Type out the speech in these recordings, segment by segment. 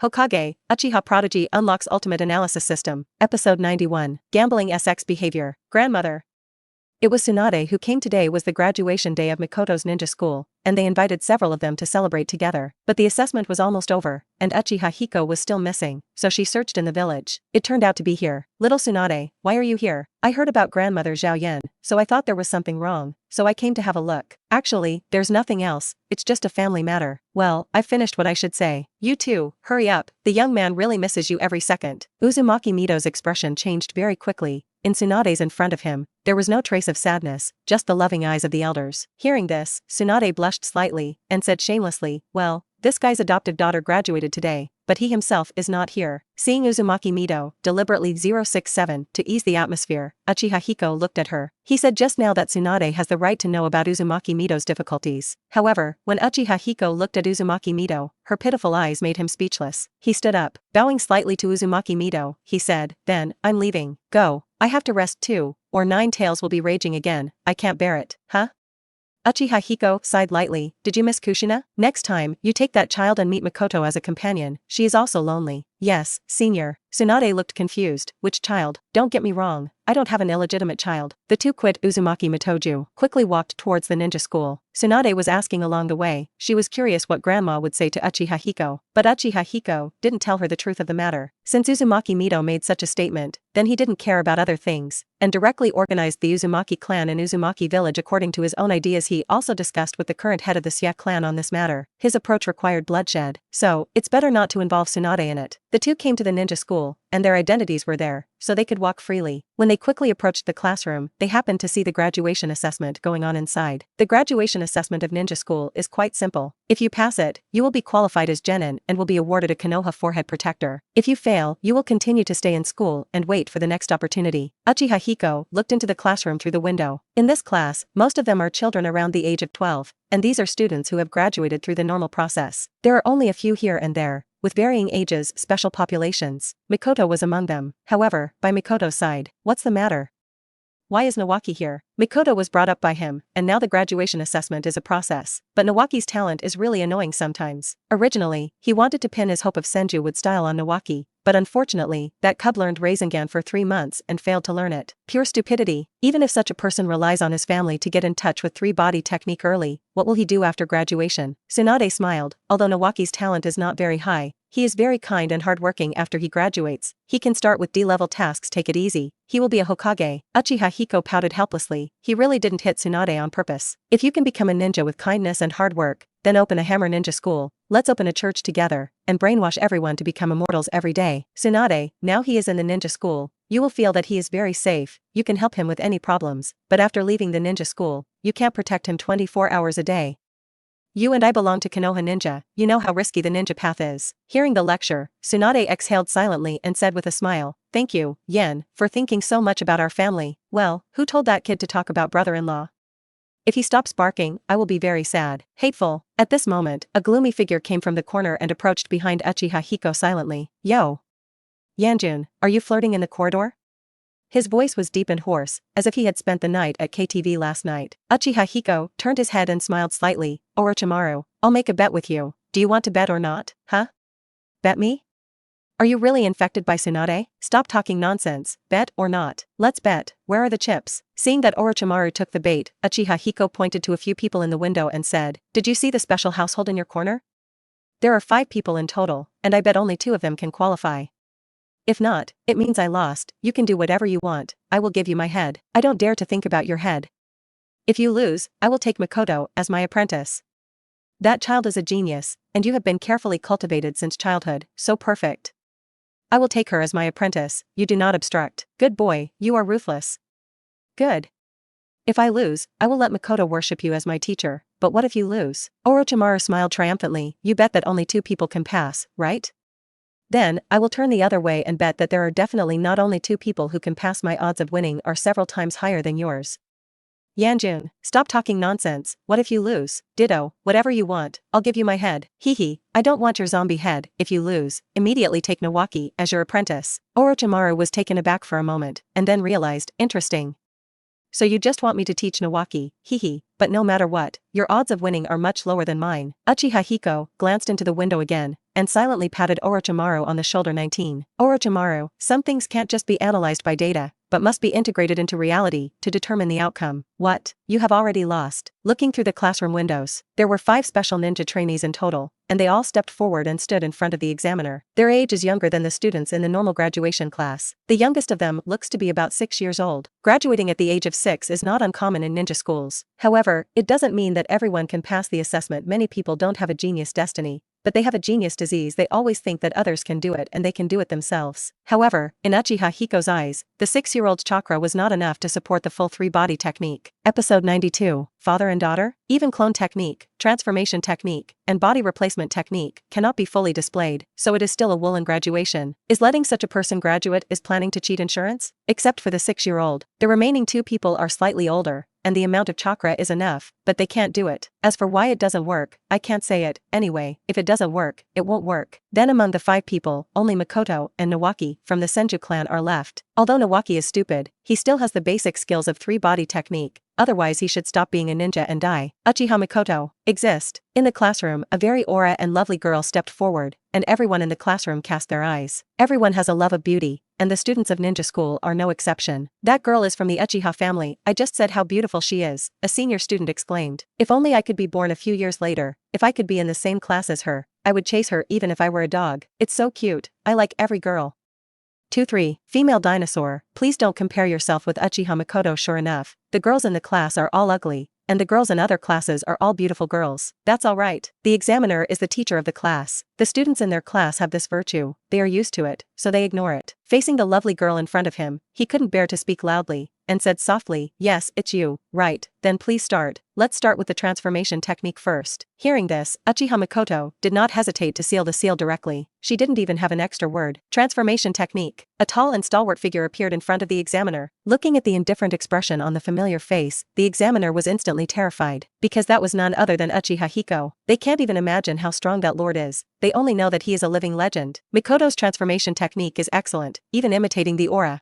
Hokage, Uchiha Prodigy unlocks ultimate analysis system. Episode 91. Gambling SX behavior. Grandmother. It was Tsunade who came. Today was the graduation day of Mikoto's ninja school, and they invited several of them to celebrate together. But the assessment was almost over, and Uchiha Hiko was still missing, so she searched in the village. It turned out to be here. Little Tsunade, why are you here? I heard about grandmother Zhao Yan, so I thought there was something wrong, so I came to have a look. Actually, there's nothing else, it's just a family matter. Well, I've finished what I should say. You too, hurry up, the young man really misses you every second. Uzumaki Mito's expression changed very quickly. In Tsunade's in front of him, there was no trace of sadness, just the loving eyes of the elders. Hearing this, Tsunade blushed slightly, and said shamelessly, well, this guy's adopted daughter graduated today, but he himself is not here. Seeing Uzumaki Mito deliberately 067 to ease the atmosphere, Uchiha Hiko looked at her. He said just now that Tsunade has the right to know about Uzumaki Mito's difficulties. However, when Uchiha Hiko looked at Uzumaki Mito, her pitiful eyes made him speechless. He stood up, bowing slightly to Uzumaki Mito, he said, then, I'm leaving. Go. I have to rest too, or Nine Tails will be raging again, I can't bear it. Huh? Uchiha Hiko sighed lightly. Did you miss Kushina? Next time, you take that child and meet Mikoto as a companion, she is also lonely. Yes, senior. Tsunade looked confused. Which child? Don't get me wrong, I don't have an illegitimate child. The two quit Uzumaki Mitoju, quickly walked towards the ninja school. Tsunade was asking along the way, she was curious what grandma would say to Uchiha Hiko. But Uchiha Hiko didn't tell her the truth of the matter. Since Uzumaki Mito made such a statement, then he didn't care about other things, and directly organized the Uzumaki clan in Uzumaki village according to his own ideas. He also discussed with the current head of the Xia clan on this matter. His approach required bloodshed, so it's better not to involve Tsunade in it. The two came to the ninja school, and their identities were there, so they could walk freely. When they quickly approached the classroom, they happened to see the graduation assessment going on inside. The graduation assessment of ninja school is quite simple. If you pass it, you will be qualified as genin and will be awarded a Konoha forehead protector. If you fail, you will continue to stay in school and wait for the next opportunity. Uchiha Hiko looked into the classroom through the window. In this class, most of them are children around the age of 12, and these are students who have graduated through the normal process. There are only a few here and there, with varying ages, special populations. Mikoto was among them. However, by Mikoto's side, what's the matter? Why is Nawaki here? Mikoto was brought up by him, and now the graduation assessment is a process. But Nawaki's talent is really annoying sometimes. Originally, he wanted to pin his hope of Senju would style on Nawaki, but unfortunately, that cub learned Rasengan for 3 months and failed to learn it. Pure stupidity. Even if such a person relies on his family to get in touch with 3-body technique early, what will he do after graduation? Tsunade smiled. Although Nawaki's talent is not very high, he is very kind and hardworking. After he graduates, he can start with D-level tasks. Take it easy. He will be a Hokage. Uchiha Hiko pouted helplessly. He really didn't hit Tsunade on purpose. If you can become a ninja with kindness and hard work, then open a hammer ninja school. Let's open a church together, and brainwash everyone to become immortals every day. Tsunade, now he is in the ninja school, you will feel that he is very safe, you can help him with any problems, but after leaving the ninja school, you can't protect him 24 hours a day. You and I belong to Konoha Ninja, you know how risky the ninja path is. Hearing the lecture, Tsunade exhaled silently and said with a smile, thank you, Yen, for thinking so much about our family. Well, who told that kid to talk about brother-in-law? If he stops barking, I will be very sad. Hateful. At this moment, a gloomy figure came from the corner and approached behind Uchiha Hiko silently. Yo! Yanjun, are you flirting in the corridor? His voice was deep and hoarse, as if he had spent the night at KTV last night. Uchiha Hiko turned his head and smiled slightly. Orochimaru, I'll make a bet with you. Do you want to bet or not, huh? Bet me? Are you really infected by Tsunade? Stop talking nonsense. Bet or not? Let's bet. Where are the chips? Seeing that Orochimaru took the bait, Uchiha Hiko pointed to a few people in the window and said, did you see the special household in your corner? There are 5 people in total, and I bet only 2 of them can qualify. If not, it means I lost. You can do whatever you want, I will give you my head. I don't dare to think about your head. If you lose, I will take Mikoto as my apprentice. That child is a genius, and you have been carefully cultivated since childhood, so perfect. I will take her as my apprentice, you do not obstruct. Good boy, you are ruthless. Good. If I lose, I will let Mikoto worship you as my teacher, but what if you lose? Orochimaru smiled triumphantly. You bet that only 2 people can pass, right? Then, I will turn the other way and bet that there are definitely not only 2 people who can pass. My odds of winning are several times higher than yours. Yanjun, stop talking nonsense. What if you lose? Ditto, whatever you want, I'll give you my head. Hehe, I don't want your zombie head. If you lose, immediately take Nawaki as your apprentice. Orochimaru was taken aback for a moment, and then realized, interesting. So you just want me to teach Nawaki, hehe, but no matter what, your odds of winning are much lower than mine. Uchiha Hiko glanced into the window again, and silently patted Orochimaru on the shoulder. 19. Orochimaru, some things can't just be analyzed by data, but must be integrated into reality to determine the outcome. What? You have already lost. Looking through the classroom windows, there were 5 special ninja trainees in total, and they all stepped forward and stood in front of the examiner. Their age is younger than the students in the normal graduation class. The youngest of them looks to be about 6 years old. Graduating at the age of 6 is not uncommon in ninja schools. However, it doesn't mean that everyone can pass the assessment. Many people don't have a genius destiny, but they have a genius disease. They always think that others can do it and they can do it themselves. However, in Uchiha Hiko's eyes, the 6-year-old's chakra was not enough to support the full 3-body technique. Episode 92, Father and Daughter? Even clone technique, transformation technique, and body replacement technique cannot be fully displayed, so it is still a woolen graduation. Is letting such a person graduate is planning to cheat insurance? Except for the 6-year-old. The remaining 2 people are slightly older, and the amount of chakra is enough, but they can't do it. As for why it doesn't work, I can't say it. Anyway, if it doesn't work, it won't work. Then among the 5 people, only Makoto and Nawaki from the Senju clan are left. Although Nawaki is stupid, he still has the basic skills of 3-body technique. Otherwise he should stop being a ninja and die. Uchiha Makoto, exist. In the classroom, a very aura and lovely girl stepped forward, and everyone in the classroom cast their eyes. Everyone has a love of beauty, and the students of ninja school are no exception. That girl is from the Uchiha family. I just said how beautiful she is, a senior student exclaimed. If only I could be born a few years later. If I could be in the same class as her, I would chase her even if I were a dog. It's so cute. I like every girl. 2-3. Female dinosaur, please don't compare yourself with Uchiha Makoto. Sure enough, the girls in the class are all ugly, and the girls in other classes are all beautiful girls. That's alright. The examiner is the teacher of the class. The students in their class have this virtue, they are used to it, so they ignore it. Facing the lovely girl in front of him, he couldn't bear to speak loudly, and said softly, yes, it's you, right, then please start. Let's start with the transformation technique first. Hearing this, Uchiha Makoto did not hesitate to seal the seal directly. She didn't even have an extra word. Transformation technique. A tall and stalwart figure appeared in front of the examiner. Looking at the indifferent expression on the familiar face, the examiner was instantly terrified, because that was none other than Uchiha Hiko. They can't even imagine how strong that lord is. They only know that he is a living legend. Makoto's transformation technique is excellent, even imitating the aura.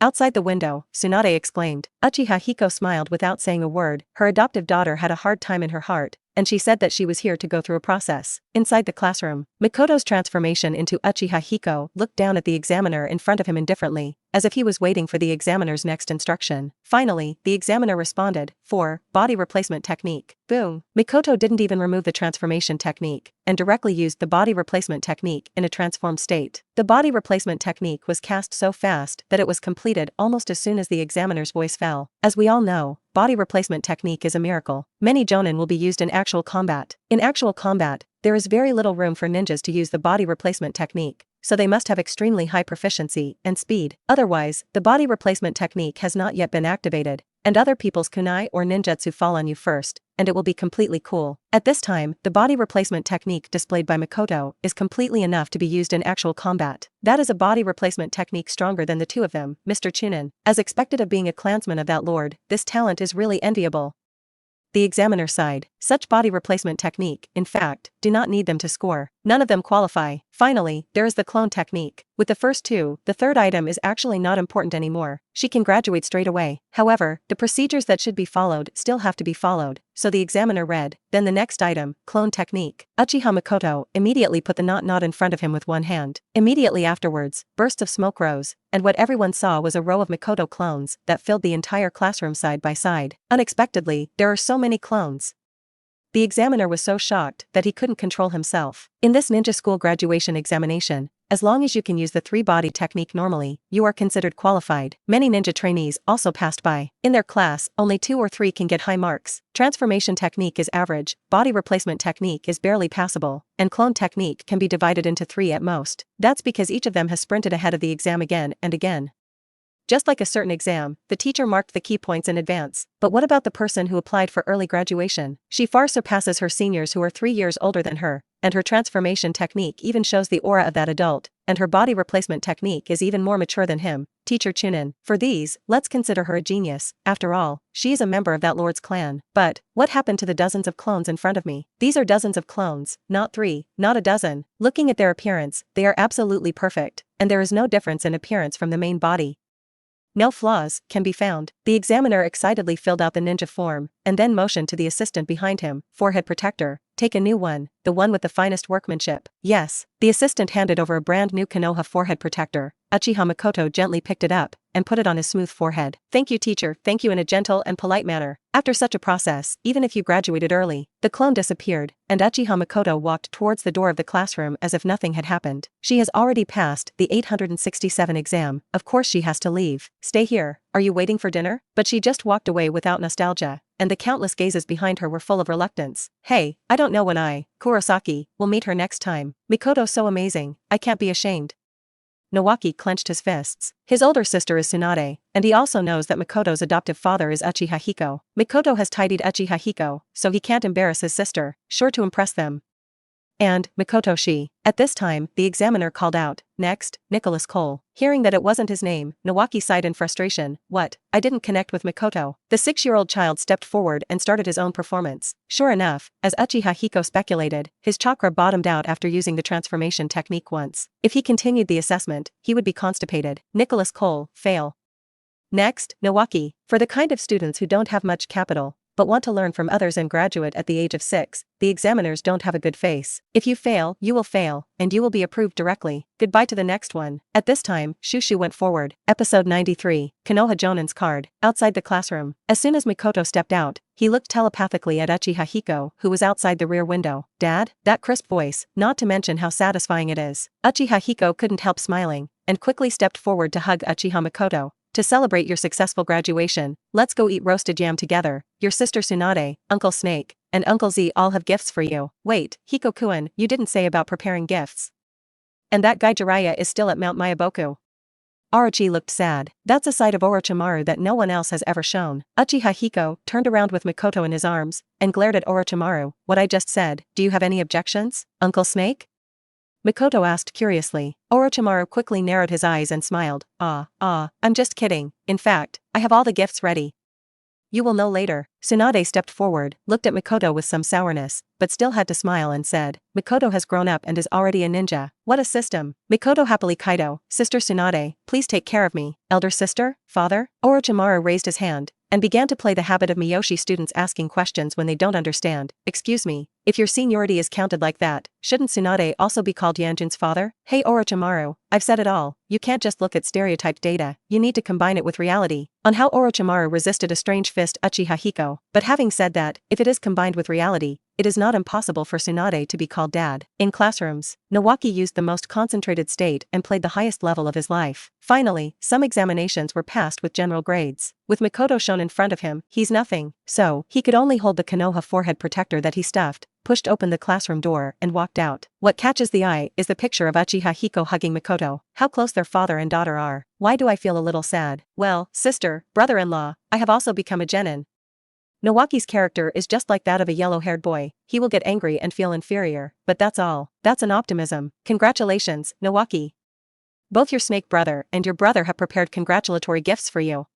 Outside the window, Tsunade exclaimed. Uchiha Hiko smiled without saying a word. Her adoptive daughter had a hard time in her heart, and she said that she was here to go through a process. Inside the classroom, Makoto's transformation into Uchiha Hiko looked down at the examiner in front of him indifferently, as if he was waiting for the examiner's next instruction. Finally, the examiner responded, 4. Body replacement technique. Boom. Makoto didn't even remove the transformation technique, and directly used the body replacement technique in a transformed state. The body replacement technique was cast so fast that it was completed almost as soon as the examiner's voice fell. As we all know, body replacement technique is a miracle. Many jonin will be used in actual combat. In actual combat, there is very little room for ninjas to use the body replacement technique, so they must have extremely high proficiency and speed. Otherwise, the body replacement technique has not yet been activated, and other people's kunai or ninjutsu fall on you first, and it will be completely cool. At this time, the body replacement technique displayed by Makoto is completely enough to be used in actual combat. That is a body replacement technique stronger than the 2 of them, Mr. Chunin. As expected of being a clansman of that lord, this talent is really enviable. The examiner sighed. Such body replacement technique, in fact, do not need them to score. None of them qualify. Finally, there is the clone technique. With the first 2, the 3rd item is actually not important anymore. She can graduate straight away. However, the procedures that should be followed still have to be followed, so the examiner read, then the next item, clone technique. Uchiha Makoto immediately put the knot in front of him with one hand. Immediately afterwards, bursts of smoke rose, and what everyone saw was a row of Makoto clones that filled the entire classroom side by side. Unexpectedly, there are so many clones. The examiner was so shocked that he couldn't control himself. In this ninja school graduation examination, as long as you can use the 3-body technique normally, you are considered qualified. Many ninja trainees also passed by. In their class, only 2 or 3 can get high marks. Transformation technique is average, body replacement technique is barely passable, and clone technique can be divided into 3 at most. That's because each of them has sprinted ahead of the exam again and again. Just like a certain exam, the teacher marked the key points in advance. But what about the person who applied for early graduation? She far surpasses her seniors who are 3 years older than her, and her transformation technique even shows the aura of that adult, and her body replacement technique is even more mature than him, Teacher Chunin. For these, let's consider her a genius. After all, she is a member of that lord's clan. But what happened to the dozens of clones in front of me? These are dozens of clones, not 3, not a dozen. Looking at their appearance, they are absolutely perfect, and there is no difference in appearance from the main body. No flaws can be found. The examiner excitedly filled out the ninja form, and then motioned to the assistant behind him, forehead protector, take a new one, the one with the finest workmanship. Yes. The assistant handed over a brand new Konoha forehead protector. Uchiha Makoto gently picked it up and put it on his smooth forehead. Thank you, teacher, thank you in a gentle and polite manner. After such a process, even if you graduated early, the clone disappeared, and Uchiha Makoto walked towards the door of the classroom as if nothing had happened. She has already passed the 867 exam, of course she has to leave. Stay here, are you waiting for dinner? But she just walked away without nostalgia, and the countless gazes behind her were full of reluctance. Hey, I don't know when Kurosaki, will meet her next time. Mikoto's so amazing, I can't be ashamed. Nawaki clenched his fists. His older sister is Tsunade, and he also knows that Mikoto's adoptive father is Uchiha Hiko. Mikoto has tidied Uchiha Hiko, so he can't embarrass his sister, sure to impress them. And, Mikoto. At this time, the examiner called out, next, Nicholas Cole. Hearing that it wasn't his name, Nawaki sighed in frustration. What? I didn't connect with Mikoto. The 6-year-old child stepped forward and started his own performance. Sure enough, as Uchiha Hiko speculated, his chakra bottomed out after using the transformation technique once. If he continued the assessment, he would be constipated. Nicholas Cole, fail. Next, Nawaki. For the kind of students who don't have much capital, but want to learn from others and graduate at the age of 6, the examiners don't have a good face. If you fail, you will fail, and you will be approved directly. Goodbye to the next one. At this time, Shushu went forward. Episode 93, Konoha Jonin's card. Outside the classroom. As soon as Mikoto stepped out, he looked telepathically at Uchiha Hiko, who was outside the rear window. Dad? That crisp voice, not to mention how satisfying it is. Uchiha Hiko couldn't help smiling, and quickly stepped forward to hug Uchiha Makoto. To celebrate your successful graduation, let's go eat roasted yam together. Your sister Tsunade, Uncle Snake, and Uncle Z all have gifts for you. Wait, Hiko-kun, you didn't say about preparing gifts. And that guy Jiraiya is still at Mount Mayaboku. Orochi looked sad. That's a side of Orochimaru that no one else has ever shown. Uchiha Hiko turned around with Mikoto in his arms, and glared at Orochimaru. What I just said, do you have any objections, Uncle Snake? Mikoto asked curiously. Orochimaru quickly narrowed his eyes and smiled. I'm just kidding. In fact, I have all the gifts ready. You will know later. Tsunade stepped forward, looked at Mikoto with some sourness, but still had to smile and said, Mikoto has grown up and is already a ninja. What a system. Mikoto happily Kaido, Sister Tsunade, please take care of me. Elder sister? Father? Orochimaru raised his hand, and began to play the habit of Miyoshi students asking questions when they don't understand. Excuse me, if your seniority is counted like that, shouldn't Tsunade also be called Yanjun's father? Hey Orochimaru, I've said it all. You can't just look at stereotyped data, you need to combine it with reality. On how Orochimaru resisted a strange fist Uchiha Hiko. But having said that, if it is combined with reality, it is not impossible for Tsunade to be called dad. In classrooms, Nawaki used the most concentrated state and played the highest level of his life. Finally, some examinations were passed with general grades. With Mikoto shown in front of him, he's nothing. So, he could only hold the Konoha forehead protector that he stuffed, pushed open the classroom door and walked out. What catches the eye is the picture of Uchiha Hiko hugging Mikoto. How close their father and daughter are. Why do I feel a little sad? Well, sister, brother-in-law, I have also become a genin. Nawaki's character is just like that of a yellow-haired boy. He will get angry and feel inferior, but that's all. That's an optimism. Congratulations, Nawaki. Both your snake brother and your brother have prepared congratulatory gifts for you.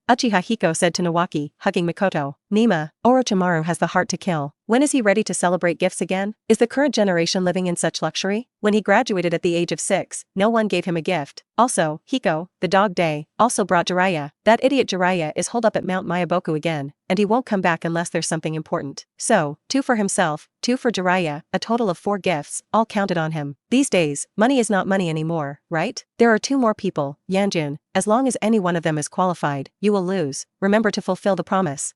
Uchiha Hiko said to Nawaki, hugging Mikoto. Nima, Orochimaru has the heart to kill. When is he ready to celebrate gifts again? Is the current generation living in such luxury? When he graduated at the age of 6, no one gave him a gift. Also, Hiko, the dog day, also brought Jiraiya. That idiot Jiraiya is holed up at Mount Mayaboku again, and he won't come back unless there's something important. So, 2 for himself, 2 for Jiraiya, a total of 4 gifts, all counted on him. These days, money is not money anymore, right? There are 2 more people, Yanjun. As long as any one of them is qualified, you will lose. Remember to fulfill the promise.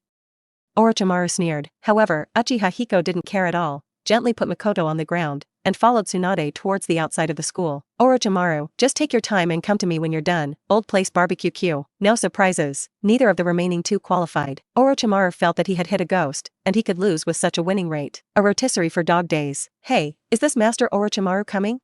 Orochimaru sneered. However, Uchiha Hiko didn't care at all, gently put Mikoto on the ground, and followed Tsunade towards the outside of the school. Orochimaru, just take your time and come to me when you're done. Old place barbecue queue. No surprises. Neither of the remaining 2 qualified. Orochimaru felt that he had hit a ghost, and he could lose with such a winning rate. A rotisserie for dog days. Hey, is this Master Orochimaru coming?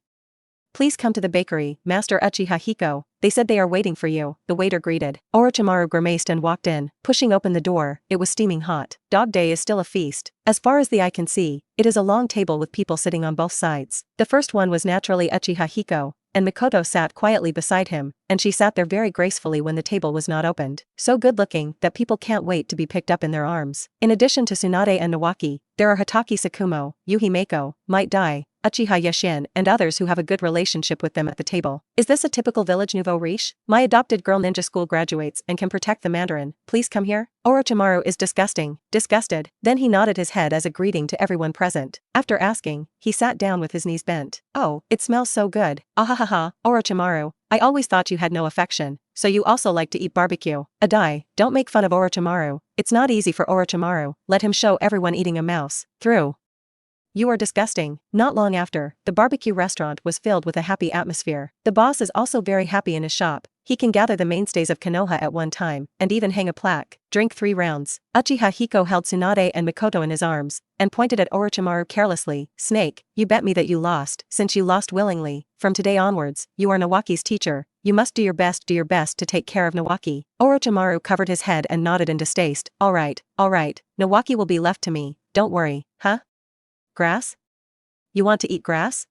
Please come to the bakery, Master Uchiha Hiko. They said they are waiting for you, the waiter greeted. Orochimaru grimaced and walked in. Pushing open the door, it was steaming hot. Dog day is still a feast. As far as the eye can see, it is a long table with people sitting on both sides. The first one was naturally Uchiha Hiko, and Mikoto sat quietly beside him, and she sat there very gracefully when the table was not opened. So good-looking that people can't wait to be picked up in their arms. In addition to Tsunade and Nawaki, there are Hatake Sakumo, Yuhi Mako, Might Dai, Uchiha Yashin, and others who have a good relationship with them at the table. Is this a typical village nouveau riche? My adopted girl ninja school graduates and can protect the Mandarin. Please come here. Orochimaru is disgusted. Then he nodded his head as a greeting to everyone present. After asking, he sat down with his knees bent. Oh, it smells so good. Ahahaha, Orochimaru, I always thought you had no affection. So you also like to eat barbecue. Adai, don't make fun of Orochimaru. It's not easy for Orochimaru. Let him show everyone eating a mouse. Through. You are disgusting. Not long after, the barbecue restaurant was filled with a happy atmosphere. The boss is also very happy in his shop. He can gather the mainstays of Konoha at one time, and even hang a plaque. Drink 3 rounds. Uchiha Hiko held Tsunade and Mikoto in his arms, and pointed at Orochimaru carelessly. Snake, you bet me that you lost. Since you lost willingly, from today onwards, you are Nawaki's teacher. You must do your best to take care of Nawaki. Orochimaru covered his head and nodded in distaste. Alright. Nawaki will be left to me. Don't worry. Huh? Grass? You want to eat grass?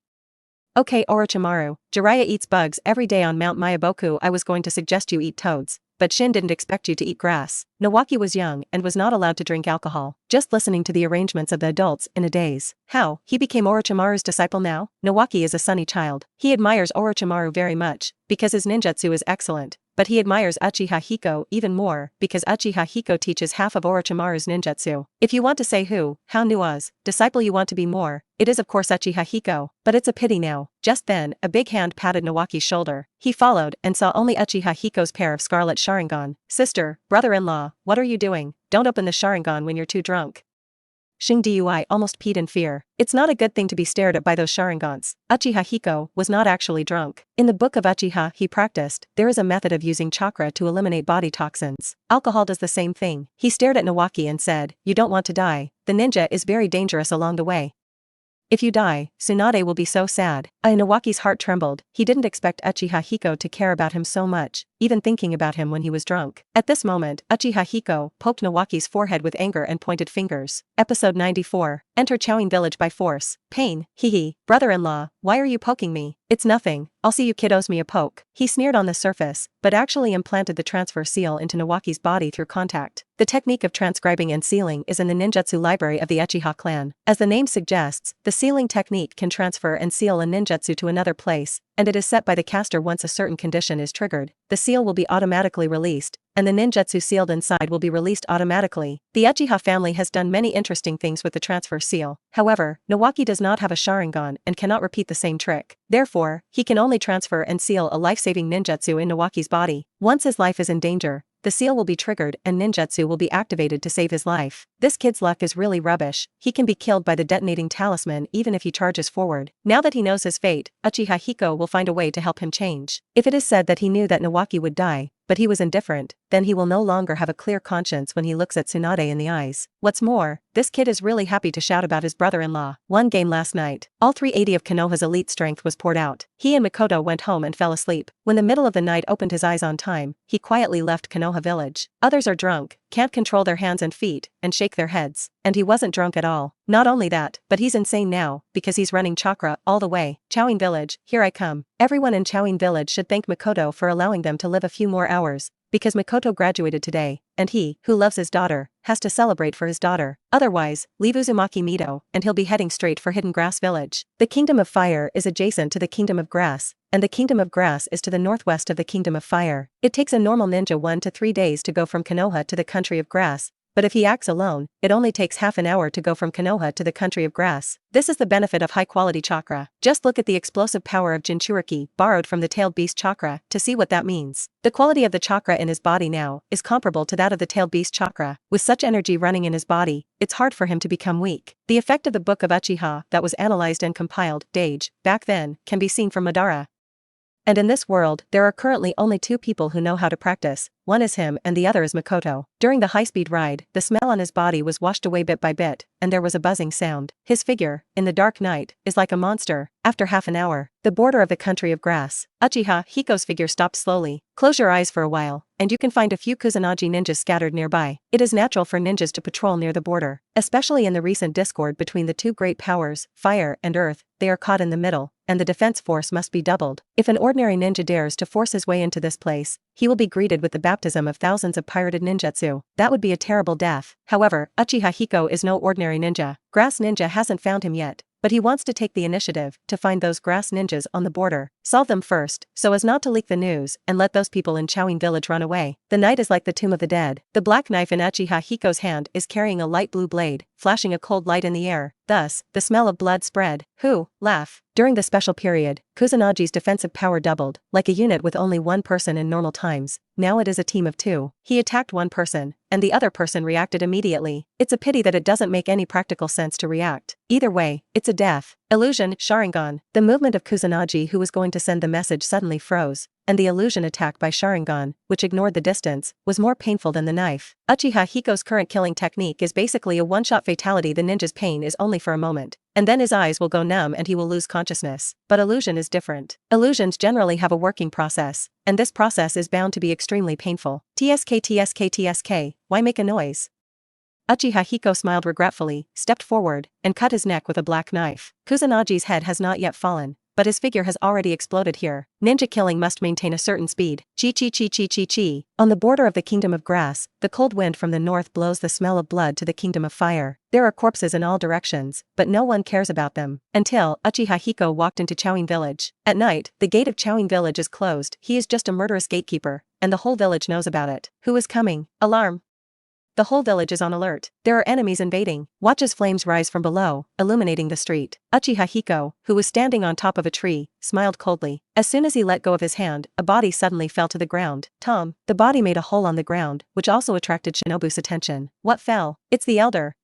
Okay, Orochimaru, Jiraiya eats bugs every day on Mount Mayaboku. I was going to suggest you eat toads, but Shin didn't expect you to eat grass. Nawaki was young and was not allowed to drink alcohol. Just listening to the arrangements of the adults in a daze. How? He became Orochimaru's disciple now? Nawaki is a sunny child. He admires Orochimaru very much, because his ninjutsu is excellent. But he admires Uchiha Hiko even more, because Uchiha Hiko teaches half of Orochimaru's ninjutsu. If you want to say how Nua's disciple you want to be more, it is of course Uchiha Hiko, but it's a pity now. Just then, a big hand patted Nawaki's shoulder. He followed and saw only Uchiha Hiko's pair of scarlet Sharingan. Sister, brother-in-law, what are you doing? Don't open the Sharingan when you're too drunk. Xing Dui almost peed in fear. It's not a good thing to be stared at by those Sharingans. Uchiha Hiko was not actually drunk. In the book of Uchiha he practiced, there is a method of using chakra to eliminate body toxins. Alcohol does the same thing. He stared at Nawaki and said, you don't want to die. The ninja is very dangerous along the way. If you die, Tsunade will be so sad. Nawaki's heart trembled. He didn't expect Uchiha Hiko to care about him so much, even thinking about him when he was drunk. At this moment, Uchiha Hiko poked Nawaki's forehead with anger and pointed fingers. Episode 94. Enter Chowing Village by force. Pain. Hehe. Brother-in-law, why are you poking me? It's nothing. I'll see you kiddos me a poke. He sneered on the surface, but actually implanted the transfer seal into Nawaki's body through contact. The technique of transcribing and sealing is in the ninjutsu library of the Uchiha clan. As the name suggests, the sealing technique can transfer and seal a ninjutsu to another place, and it is set by the caster once a certain condition is triggered. The seal will be automatically released, and the ninjutsu sealed inside will be released automatically. The Uchiha family has done many interesting things with the transfer seal. However, Nawaki does not have a Sharingan and cannot repeat the same trick. Therefore, he can only transfer and seal a life-saving ninjutsu in Nawaki's body. Once his life is in danger, the seal will be triggered and ninjutsu will be activated to save his life. This kid's luck is really rubbish. He can be killed by the detonating talisman even if he charges forward. Now that he knows his fate, Uchiha Hiko will find a way to help him change. If it is said that he knew that Nawaki would die, but he was indifferent, then he will no longer have a clear conscience when he looks at Tsunade in the eyes. What's more, this kid is really happy to shout about his brother-in-law. One game last night, all 380 of Konoha's elite strength was poured out. He and Mikoto went home and fell asleep. When the middle of the night opened his eyes on time, he quietly left Konoha village. Others are drunk, can't control their hands and feet, and shake their heads. And he wasn't drunk at all. Not only that, but he's insane now, because he's running chakra all the way. Chowing Village, here I come. Everyone in Chowing Village should thank Mikoto for allowing them to live a few more hours, because Mikoto graduated today, and he, who loves his daughter, has to celebrate for his daughter. Otherwise, leave Uzumaki Mido, and he'll be heading straight for Hidden Grass Village. The Kingdom of Fire is adjacent to the Kingdom of Grass, and the Kingdom of Grass is to the northwest of the Kingdom of Fire. It takes a normal ninja 1 to 3 days to go from Konoha to the Country of Grass, but if he acts alone, it only takes half an hour to go from Konoha to the Country of Grass. This is the benefit of high-quality chakra. Just look at the explosive power of Jinchuriki borrowed from the Tailed Beast Chakra to see what that means. The quality of the chakra in his body now is comparable to that of the Tailed Beast Chakra. With such energy running in his body, it's hard for him to become weak. The effect of the book of Uchiha that was analyzed and compiled, Dage, back then, can be seen from Madara. And in this world, there are currently only 2 people who know how to practice. One is him and the other is Mikoto. During the high-speed ride, the smell on his body was washed away bit by bit, and there was a buzzing sound. His figure, in the dark night, is like a monster. After half an hour, the border of the Country of Grass, Uchiha Hiko's figure stopped slowly. Close your eyes for a while, and you can find a few Kusanagi ninjas scattered nearby. It is natural for ninjas to patrol near the border, especially in the recent discord between the 2 great powers, fire and earth. They are caught in the middle, and the defense force must be doubled. If an ordinary ninja dares to force his way into this place, he will be greeted with the baptism of thousands of pirated ninjutsu. That would be a terrible death. However, Uchiha Hiko is no ordinary ninja. Grass Ninja hasn't found him yet, but he wants to take the initiative to find those grass ninjas on the border, solve them first, so as not to leak the news, and let those people in Chowing village run away. The night is like the tomb of the dead. The black knife in Uchiha Hiko's hand is carrying a light blue blade, flashing a cold light in the air. Thus, the smell of blood spread. Laugh. During the special period, Kusunagi's defensive power doubled, like a unit with only one person in normal times. Now it is a team of two. He attacked one person, and the other person reacted immediately. It's a pity that it doesn't make any practical sense to react. Either way, it's a death. Illusion, Sharingan. The movement of Kusunagi who was going to send the message suddenly froze, and the illusion attack by Sharingan, which ignored the distance, was more painful than the knife. Uchiha Hiko's current killing technique is basically a one-shot fatality. The ninja's pain is only for a moment, and then his eyes will go numb and he will lose consciousness. But illusion is different. Illusions generally have a working process, and this process is bound to be extremely painful. TSK, why make a noise? Uchiha Hiko smiled regretfully, stepped forward, and cut his neck with a black knife. Kusunagi's head has not yet fallen, but his figure has already exploded here. Ninja killing must maintain a certain speed. Chi. On the border of the Kingdom of Grass, the cold wind from the north blows the smell of blood to the Kingdom of Fire. There are corpses in all directions, but no one cares about them. Until Uchiha Hiko walked into Chowing village. At night, the gate of Chowing village is closed. He is just a murderous gatekeeper, and the whole village knows about it. Who is coming? Alarm! The whole village is on alert. There are enemies invading. Watch as flames rise from below, illuminating the street. Uchiha Hiko, who was standing on top of a tree, smiled coldly. As soon as he let go of his hand, a body suddenly fell to the ground. Tom. The body made a hole on the ground, which also attracted Shinobu's attention. What fell? It's the elder.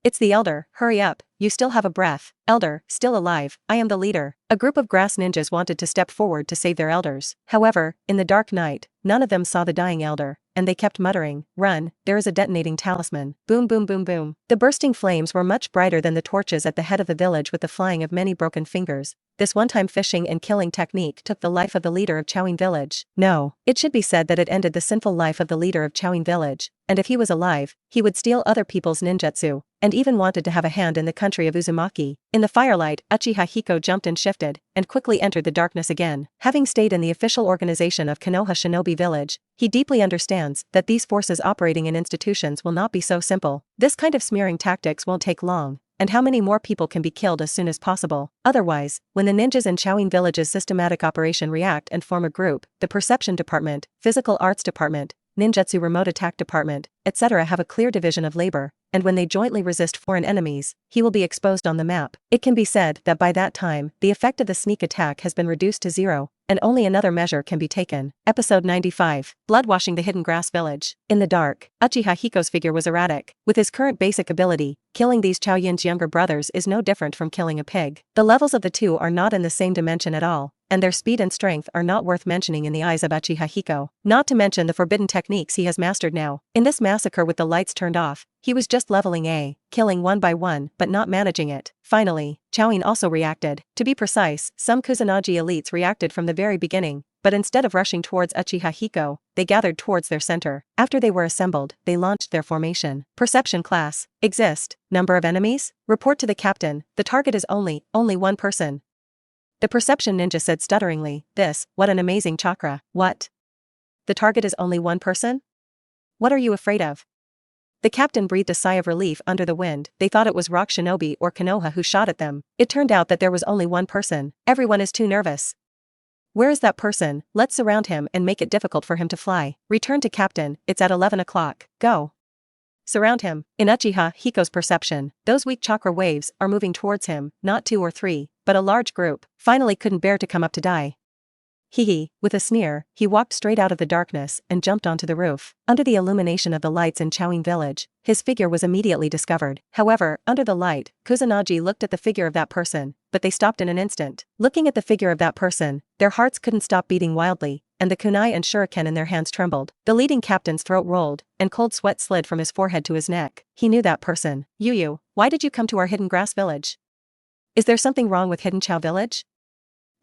It's the elder. Hurry up. You still have a breath. Elder, still alive. I am the leader. A group of grass ninjas wanted to step forward to save their elders. However, in the dark night, none of them saw the dying elder, and they kept muttering, "Run, there is a detonating talisman." Boom boom boom boom. The bursting flames were much brighter than the torches at the head of the village with the flying of many broken fingers. This one-time fishing and killing technique took the life of the leader of Chowing village. No, it should be said that it ended the sinful life of the leader of Chowing village, and if he was alive, he would steal other people's ninjutsu, and even wanted to have a hand in the country of Uzumaki. In the firelight, Uchiha Hiko jumped and shifted, and quickly entered the darkness again. Having stayed in the official organization of Konoha Shinobi Village, he deeply understands that these forces operating in institutions will not be so simple. This kind of smearing tactics won't take long, and how many more people can be killed as soon as possible. Otherwise, when the ninjas in Chowing Village's systematic operation react and form a group, the Perception Department, Physical Arts Department, Ninjutsu Remote Attack Department, etc. have a clear division of labor, and when they jointly resist foreign enemies, he will be exposed on the map. It can be said that by that time, the effect of the sneak attack has been reduced to zero, and only another measure can be taken. Episode 95. Bloodwashing the Hidden Grass Village. In the dark, Uchiha Hiko's figure was erratic. With his current basic ability, killing these Chaoyin's younger brothers is no different from killing a pig. The levels of the two are not in the same dimension at all, and their speed and strength are not worth mentioning in the eyes of Uchiha Hiko. Not to mention the forbidden techniques he has mastered now. In this massacre with the lights turned off, he was just leveling A, killing one by one but not managing it. Finally, Chowing also reacted. To be precise, some Kusunagi elites reacted from the very beginning, but instead of rushing towards Uchiha Hiko, they gathered towards their center. After they were assembled, they launched their formation. Perception class. Exist. Number of enemies? Report to the captain. The target is only one person. The perception ninja said stutteringly, what an amazing chakra. What? The target is only one person? What are you afraid of? The captain breathed a sigh of relief under the wind. They thought it was Rock Shinobi or Konoha who shot at them. It turned out that there was only one person. Everyone is too nervous. Where is that person? Let's surround him and make it difficult for him to fly. Return to captain, it's at 11 o'clock. Go. Surround him. In Uchiha Hiko's perception, those weak chakra waves are moving towards him, not 2 or 3, but a large group. Finally couldn't bear to come up to die. With a sneer, he walked straight out of the darkness and jumped onto the roof. Under the illumination of the lights in Chowing village, his figure was immediately discovered. However, under the light, Kusunagi looked at the figure of that person, but they stopped in an instant. Looking at the figure of that person, their hearts couldn't stop beating wildly, and the kunai and shuriken in their hands trembled. The leading captain's throat rolled, and cold sweat slid from his forehead to his neck. He knew that person. Yu, why did you come to our hidden grass village? Is there something wrong with Hidden Chow village?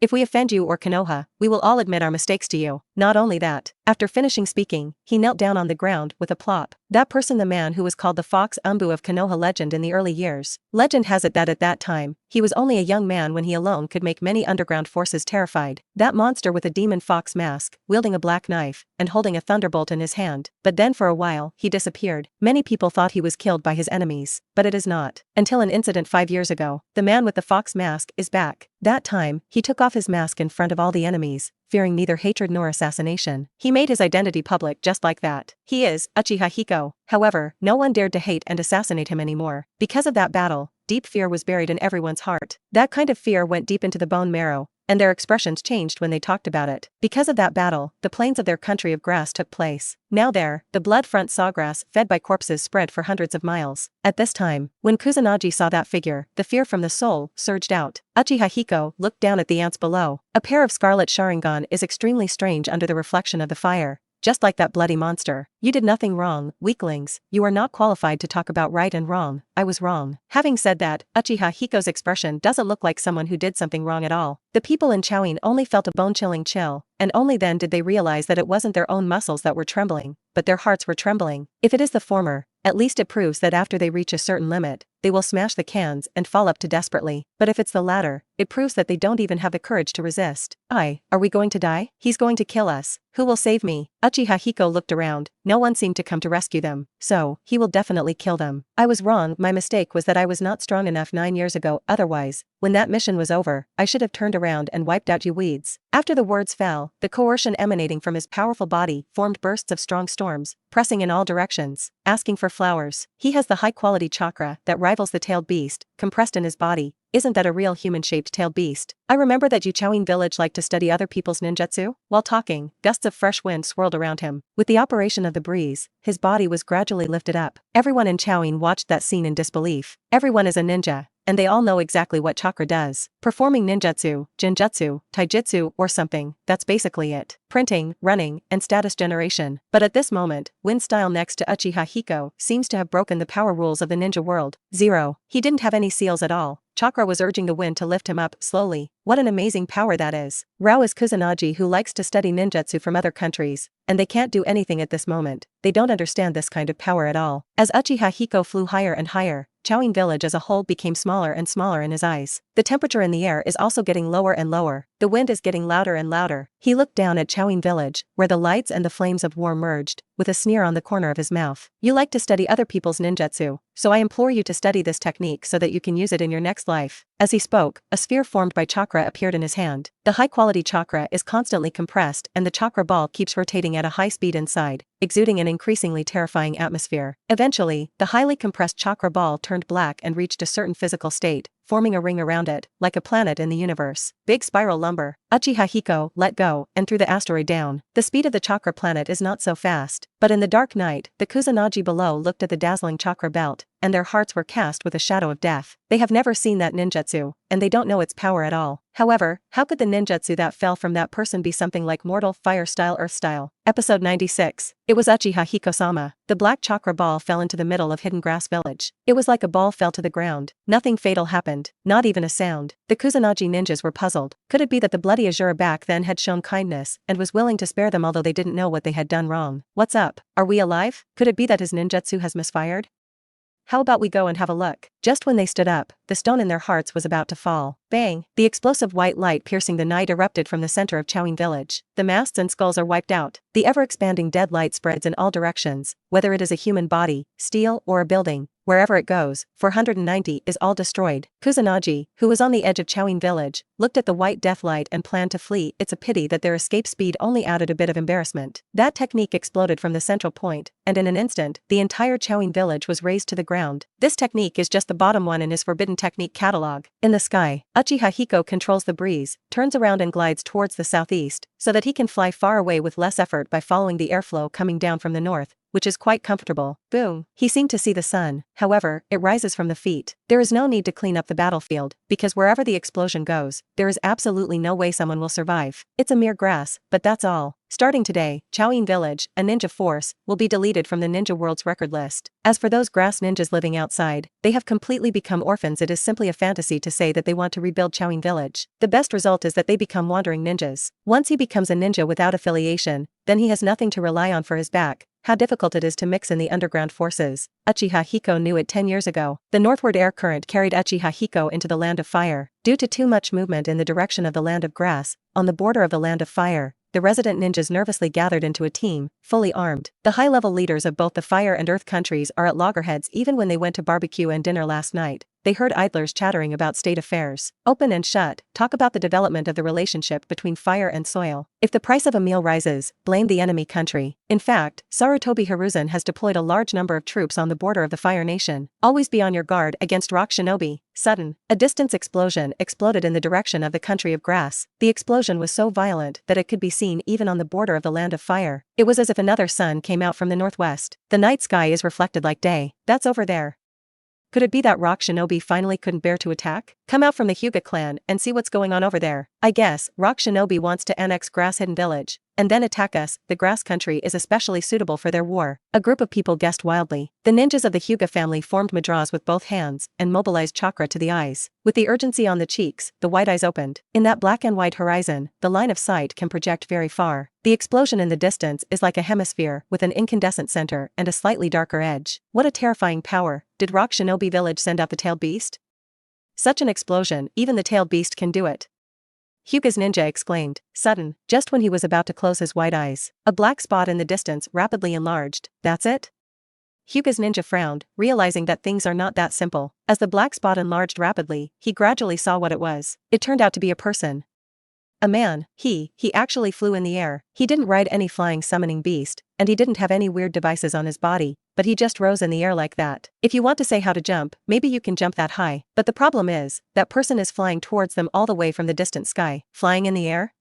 If we offend you or Konoha, we will all admit our mistakes to you. Not only that, After finishing speaking, he knelt down on the ground with a plop. That person, the man who was called the Fox Umbu of Konoha legend in the early years. Legend has it that at that time, he was only a young man when he alone could make many underground forces terrified. That monster with a demon fox mask, wielding a black knife, and holding a thunderbolt in his hand. But then for a while, he disappeared. Many people thought he was killed by his enemies, but it is not. Until an incident 5 years ago, the man with the fox mask is back. That time, he took off his mask in front of all the enemies, fearing neither hatred nor assassination. He made his identity public just like that. He is Uchiha Hiko. However, no one dared to hate and assassinate him anymore. Because of that battle, deep fear was buried in everyone's heart. That kind of fear went deep into the bone marrow, and their expressions changed when they talked about it. Because of that battle, the plains of their country of grass took place. Now there, the blood-front sawgrass fed by corpses spread for hundreds of miles. At this time, when Kusanagi saw that figure, the fear from the soul surged out. Uchiha Hiko looked down at the ants below. A pair of scarlet Sharingan is extremely strange under the reflection of the fire. Just like that bloody monster. You did nothing wrong, weaklings. You are not qualified to talk about right and wrong. I was wrong. Having said that, Uchiha Hiko's expression doesn't look like someone who did something wrong at all. The people in Chowin only felt a bone-chilling chill, and only then did they realize that it wasn't their own muscles that were trembling, but their hearts were trembling. If it is the former, at least it proves that after they reach a certain limit, they will smash the cans and fall up to desperately. But if it's the latter, it proves that they don't even have the courage to resist. Are we going to die? He's going to kill us. Who will save me? Uchiha Hiko looked around. No one seemed to come to rescue them. So, he will definitely kill them. I was wrong. My mistake was that I was not strong enough 9 years ago. Otherwise, when that mission was over, I should have turned around and wiped out you weeds. After the words fell, the coercion emanating from his powerful body formed bursts of strong storms, pressing in all directions, asking for flowers. He has the high-quality chakra that rivals the tailed beast, compressed in his body. Isn't that a real human-shaped tailed beast? I remember that you Chowin village liked to study other people's ninjutsu. While talking, gusts of fresh wind swirled around him. With the operation of the breeze, his body was gradually lifted up. Everyone in Chowin watched that scene in disbelief. Everyone is a ninja, and they all know exactly what chakra does. Performing ninjutsu, jinjutsu, taijutsu, or something, that's basically it. Printing, running, and status generation. But at this moment, Wind style next to Uchiha Hiko seems to have broken the power rules of the ninja world. 0. He didn't have any seals at all. Chakra was urging the wind to lift him up slowly. What an amazing power that is. Rao is Kusanagi who likes to study ninjutsu from other countries, and they can't do anything at this moment. They don't understand this kind of power at all. As Uchiha Hiko flew higher and higher, Chowin village as a whole became smaller and smaller in his eyes. The temperature in the air is also getting lower and lower. The wind is getting louder and louder. He looked down at Chowin village, where the lights and the flames of war merged, with a sneer on the corner of his mouth. You like to study other people's ninjutsu, so I implore you to study this technique so that you can use it in your next life. As he spoke, a sphere formed by chakra appeared in his hand. The high-quality chakra is constantly compressed and the chakra ball keeps rotating at a high speed inside, exuding an increasingly terrifying atmosphere. Eventually, the highly compressed chakra ball turned black and reached a certain physical state, forming a ring around it, like a planet in the universe. Big spiral lumber. Uchiha Hiko let go and threw the asteroid down. The speed of the chakra planet is not so fast, but in the dark night, the Kusanagi below looked at the dazzling chakra belt, and their hearts were cast with a shadow of death. They have never seen that ninjutsu, and they don't know its power at all. However, how could the ninjutsu that fell from that person be something like mortal fire style earth style? Episode 96. It was Uchiha Hiko-sama. The black chakra ball fell into the middle of Hidden Grass Village. It was like a ball fell to the ground. Nothing fatal happened, not even a sound. The Kusanagi ninjas were puzzled. Could it be that the bloody Azure back then had shown kindness and was willing to spare them although they didn't know what they had done wrong? What's up? Are we alive? Could it be that his ninjutsu has misfired? How about we go and have a look? Just when they stood up, the stone in their hearts was about to fall. Bang! The explosive white light piercing the night erupted from the center of Chowin village. The masts and skulls are wiped out. The ever-expanding dead light spreads in all directions, whether it is a human body, steel, or a building. Wherever it goes, 490 is all destroyed. Kusanagi, who was on the edge of Chowin village, looked at the white death light and planned to flee. It's a pity that their escape speed only added a bit of embarrassment. That technique exploded from the central point, and in an instant, the entire Chowin village was razed to the ground. This technique is just the bottom one in his forbidden technique catalog. In the sky, Uchiha Hiko controls the breeze, turns around and glides towards the southeast, so that he can fly far away with less effort by following the airflow coming down from the north, which is quite comfortable. Boom. He seemed to see the sun. However, it rises from the feet. There is no need to clean up the battlefield, because wherever the explosion goes, there is absolutely no way someone will survive. It's a mere grass, but that's all. Starting today, Chaoyin Village, a ninja force, will be deleted from the ninja world's record list. As for those grass ninjas living outside, they have completely become orphans. It is simply a fantasy to say that they want to rebuild Chaoyin Village. The best result is that they become wandering ninjas. Once he becomes a ninja without affiliation, then he has nothing to rely on for his back. How difficult it is to mix in the underground forces. Uchiha Hiko knew it 10 years ago. The northward air current carried Uchiha Hiko into the land of fire. Due to too much movement in the direction of the land of grass, on the border of the land of fire, the resident ninjas nervously gathered into a team, fully armed. The high-level leaders of both the fire and earth countries are at loggerheads. Even when they went to barbecue and dinner last night, they heard idlers chattering about state affairs. Open and shut, talk about the development of the relationship between fire and soil. If the price of a meal rises, blame the enemy country. In fact, Sarutobi Hiruzen has deployed a large number of troops on the border of the Fire Nation. Always be on your guard against rock shinobi. Sudden, a distance explosion exploded in the direction of the country of grass. The explosion was so violent that it could be seen even on the border of the land of fire. It was as if another sun came out from the northwest. The night sky is reflected like day. That's over there. Could it be that rock shinobi finally couldn't bear to attack? Come out from the Hyuga clan and see what's going on over there. I guess rock shinobi wants to annex Grass Hidden Village and then attack us. The grass country is especially suitable for their war. A group of people guessed wildly. The ninjas of the Hyuga family formed mudras with both hands and mobilized chakra to the eyes. With the urgency on the cheeks, the white eyes opened. In that black and white horizon, the line of sight can project very far. The explosion in the distance is like a hemisphere with an incandescent center and a slightly darker edge. What a terrifying power. Did Rock Shinobi Village send out the Tailed Beast? Such an explosion, even the Tailed Beast can do it. Hyuga's ninja exclaimed. Sudden, just when he was about to close his white eyes, a black spot in the distance rapidly enlarged. That's it? Hyuga's ninja frowned, realizing that things are not that simple. As the black spot enlarged rapidly, he gradually saw what it was. It turned out to be a person. A man. He actually flew in the air. He didn't ride any flying summoning beast, and he didn't have any weird devices on his body, but he just rose in the air like that. If you want to say how to jump, maybe you can jump that high, but the problem is, that person is flying towards them all the way from the distant sky. Flying in the air?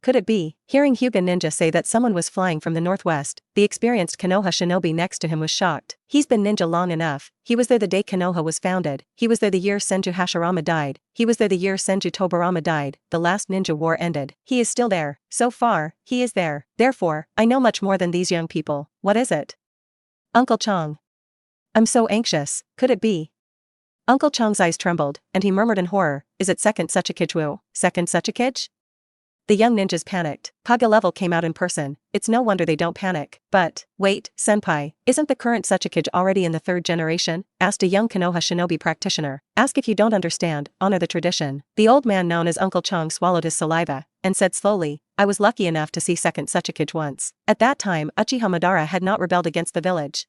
Could it be? Hearing Hyuga ninja say that someone was flying from the northwest, the experienced Konoha shinobi next to him was shocked. He's been ninja long enough. He was there the day Konoha was founded. He was there the year Senju Hashirama died. He was there the year Senju Tobarama died. The last ninja war ended. He is still there. So far, he is there. Therefore, I know much more than these young people. What is it? Uncle Chong. I'm so anxious. Could it be? Uncle Chong's eyes trembled, and he murmured in horror, is it second Suchikage? Second Suchikage? The young ninjas panicked. Kage level came out in person. It's no wonder they don't panic. But, wait, senpai, isn't the current Suchikage already in the third generation? Asked a young Konoha shinobi practitioner. Ask if you don't understand, honor the tradition. The old man known as Uncle Chong swallowed his saliva, and said slowly, I was lucky enough to see second Suchikage once. At that time, Uchiha Madara had not rebelled against the village.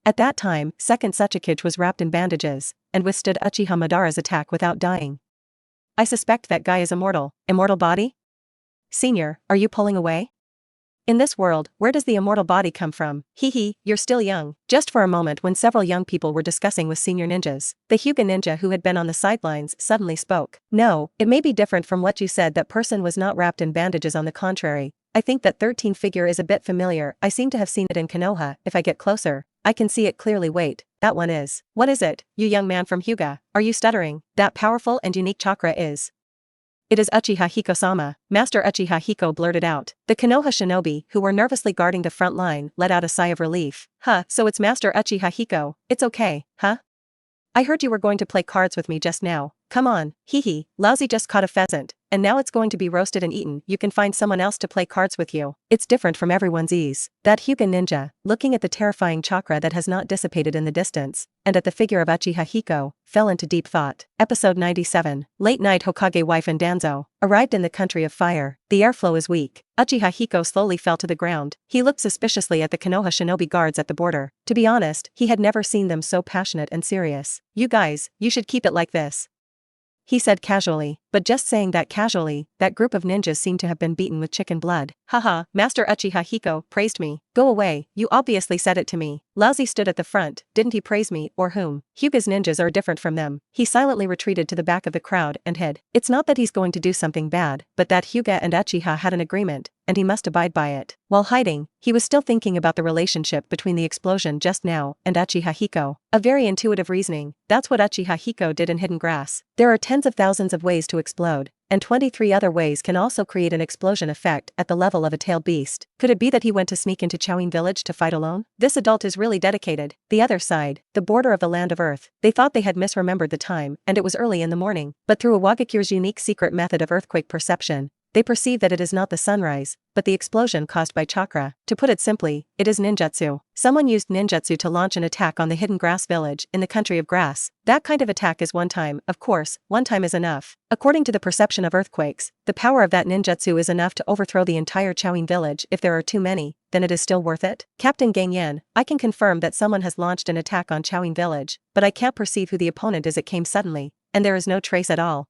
At that time, second Suchikage was wrapped in bandages, and withstood Uchiha Madara's attack without dying. I suspect that guy is immortal. Immortal body? Senior, are you pulling away? In this world, where does the immortal body come from? You're still young. Just for a moment when several young people were discussing with senior ninjas, the Hyuga ninja who had been on the sidelines suddenly spoke. No, it may be different from what you said. That person was not wrapped in bandages. On the contrary, I think that 13 figure is a bit familiar. I seem to have seen it in Konoha. If I get closer, I can see it clearly. Wait, that one is. What is it, you young man from Hyuga? Are you stuttering? That powerful and unique chakra is. It is Uchiha Hiko-sama, Master Uchiha Hiko blurted out. The Konoha shinobi, who were nervously guarding the front line, let out a sigh of relief. So it's Master Uchiha Hiko. It's okay, huh? I heard you were going to play cards with me just now. Come on, Lousy just caught a pheasant, and now it's going to be roasted and eaten. You can find someone else to play cards with you. It's different from everyone's ease. That Hyuga ninja, looking at the terrifying chakra that has not dissipated in the distance, and at the figure of Uchiha Hiko, fell into deep thought. Episode 97. Late night. Hokage wife and Danzo arrived in the country of fire. The airflow is weak. Uchiha Hiko slowly fell to the ground. He looked suspiciously at the Konoha shinobi guards at the border. To be honest, he had never seen them so passionate and serious. You guys, you should keep it like this, he said casually, but just saying that casually, that group of ninjas seemed to have been beaten with chicken blood. Haha, Master Uchiha Hiko praised me. Go away, you obviously said it to me. Lousy stood at the front. Didn't he praise me, or whom? Hyuga's ninjas are different from them. He silently retreated to the back of the crowd and hid. It's not that he's going to do something bad, but that Hyuga and Uchiha had an agreement, and he must abide by it. While hiding, he was still thinking about the relationship between the explosion just now and Uchiha Hiko. A very intuitive reasoning, that's what Uchiha Hiko did in Hidden Grass. There are tens of thousands of ways to explode, and 23 other ways can also create an explosion effect at the level of a tailed beast. Could it be that he went to sneak into Chowing village to fight alone? This adult is really dedicated. The other side, the border of the land of Earth, they thought they had misremembered the time, and it was early in the morning. But through a Wagakure's unique secret method of earthquake perception, they perceive that it is not the sunrise, but the explosion caused by chakra. To put it simply, it is ninjutsu. Someone used ninjutsu to launch an attack on the Hidden Grass village in the country of grass. That kind of attack is one time, of course, one time is enough. According to the perception of earthquakes, the power of that ninjutsu is enough to overthrow the entire Chowing village. If there are too many, then it is still worth it. Captain Gangyan, I can confirm that someone has launched an attack on Chowing village, but I can't perceive who the opponent is. It came suddenly, and there is no trace at all.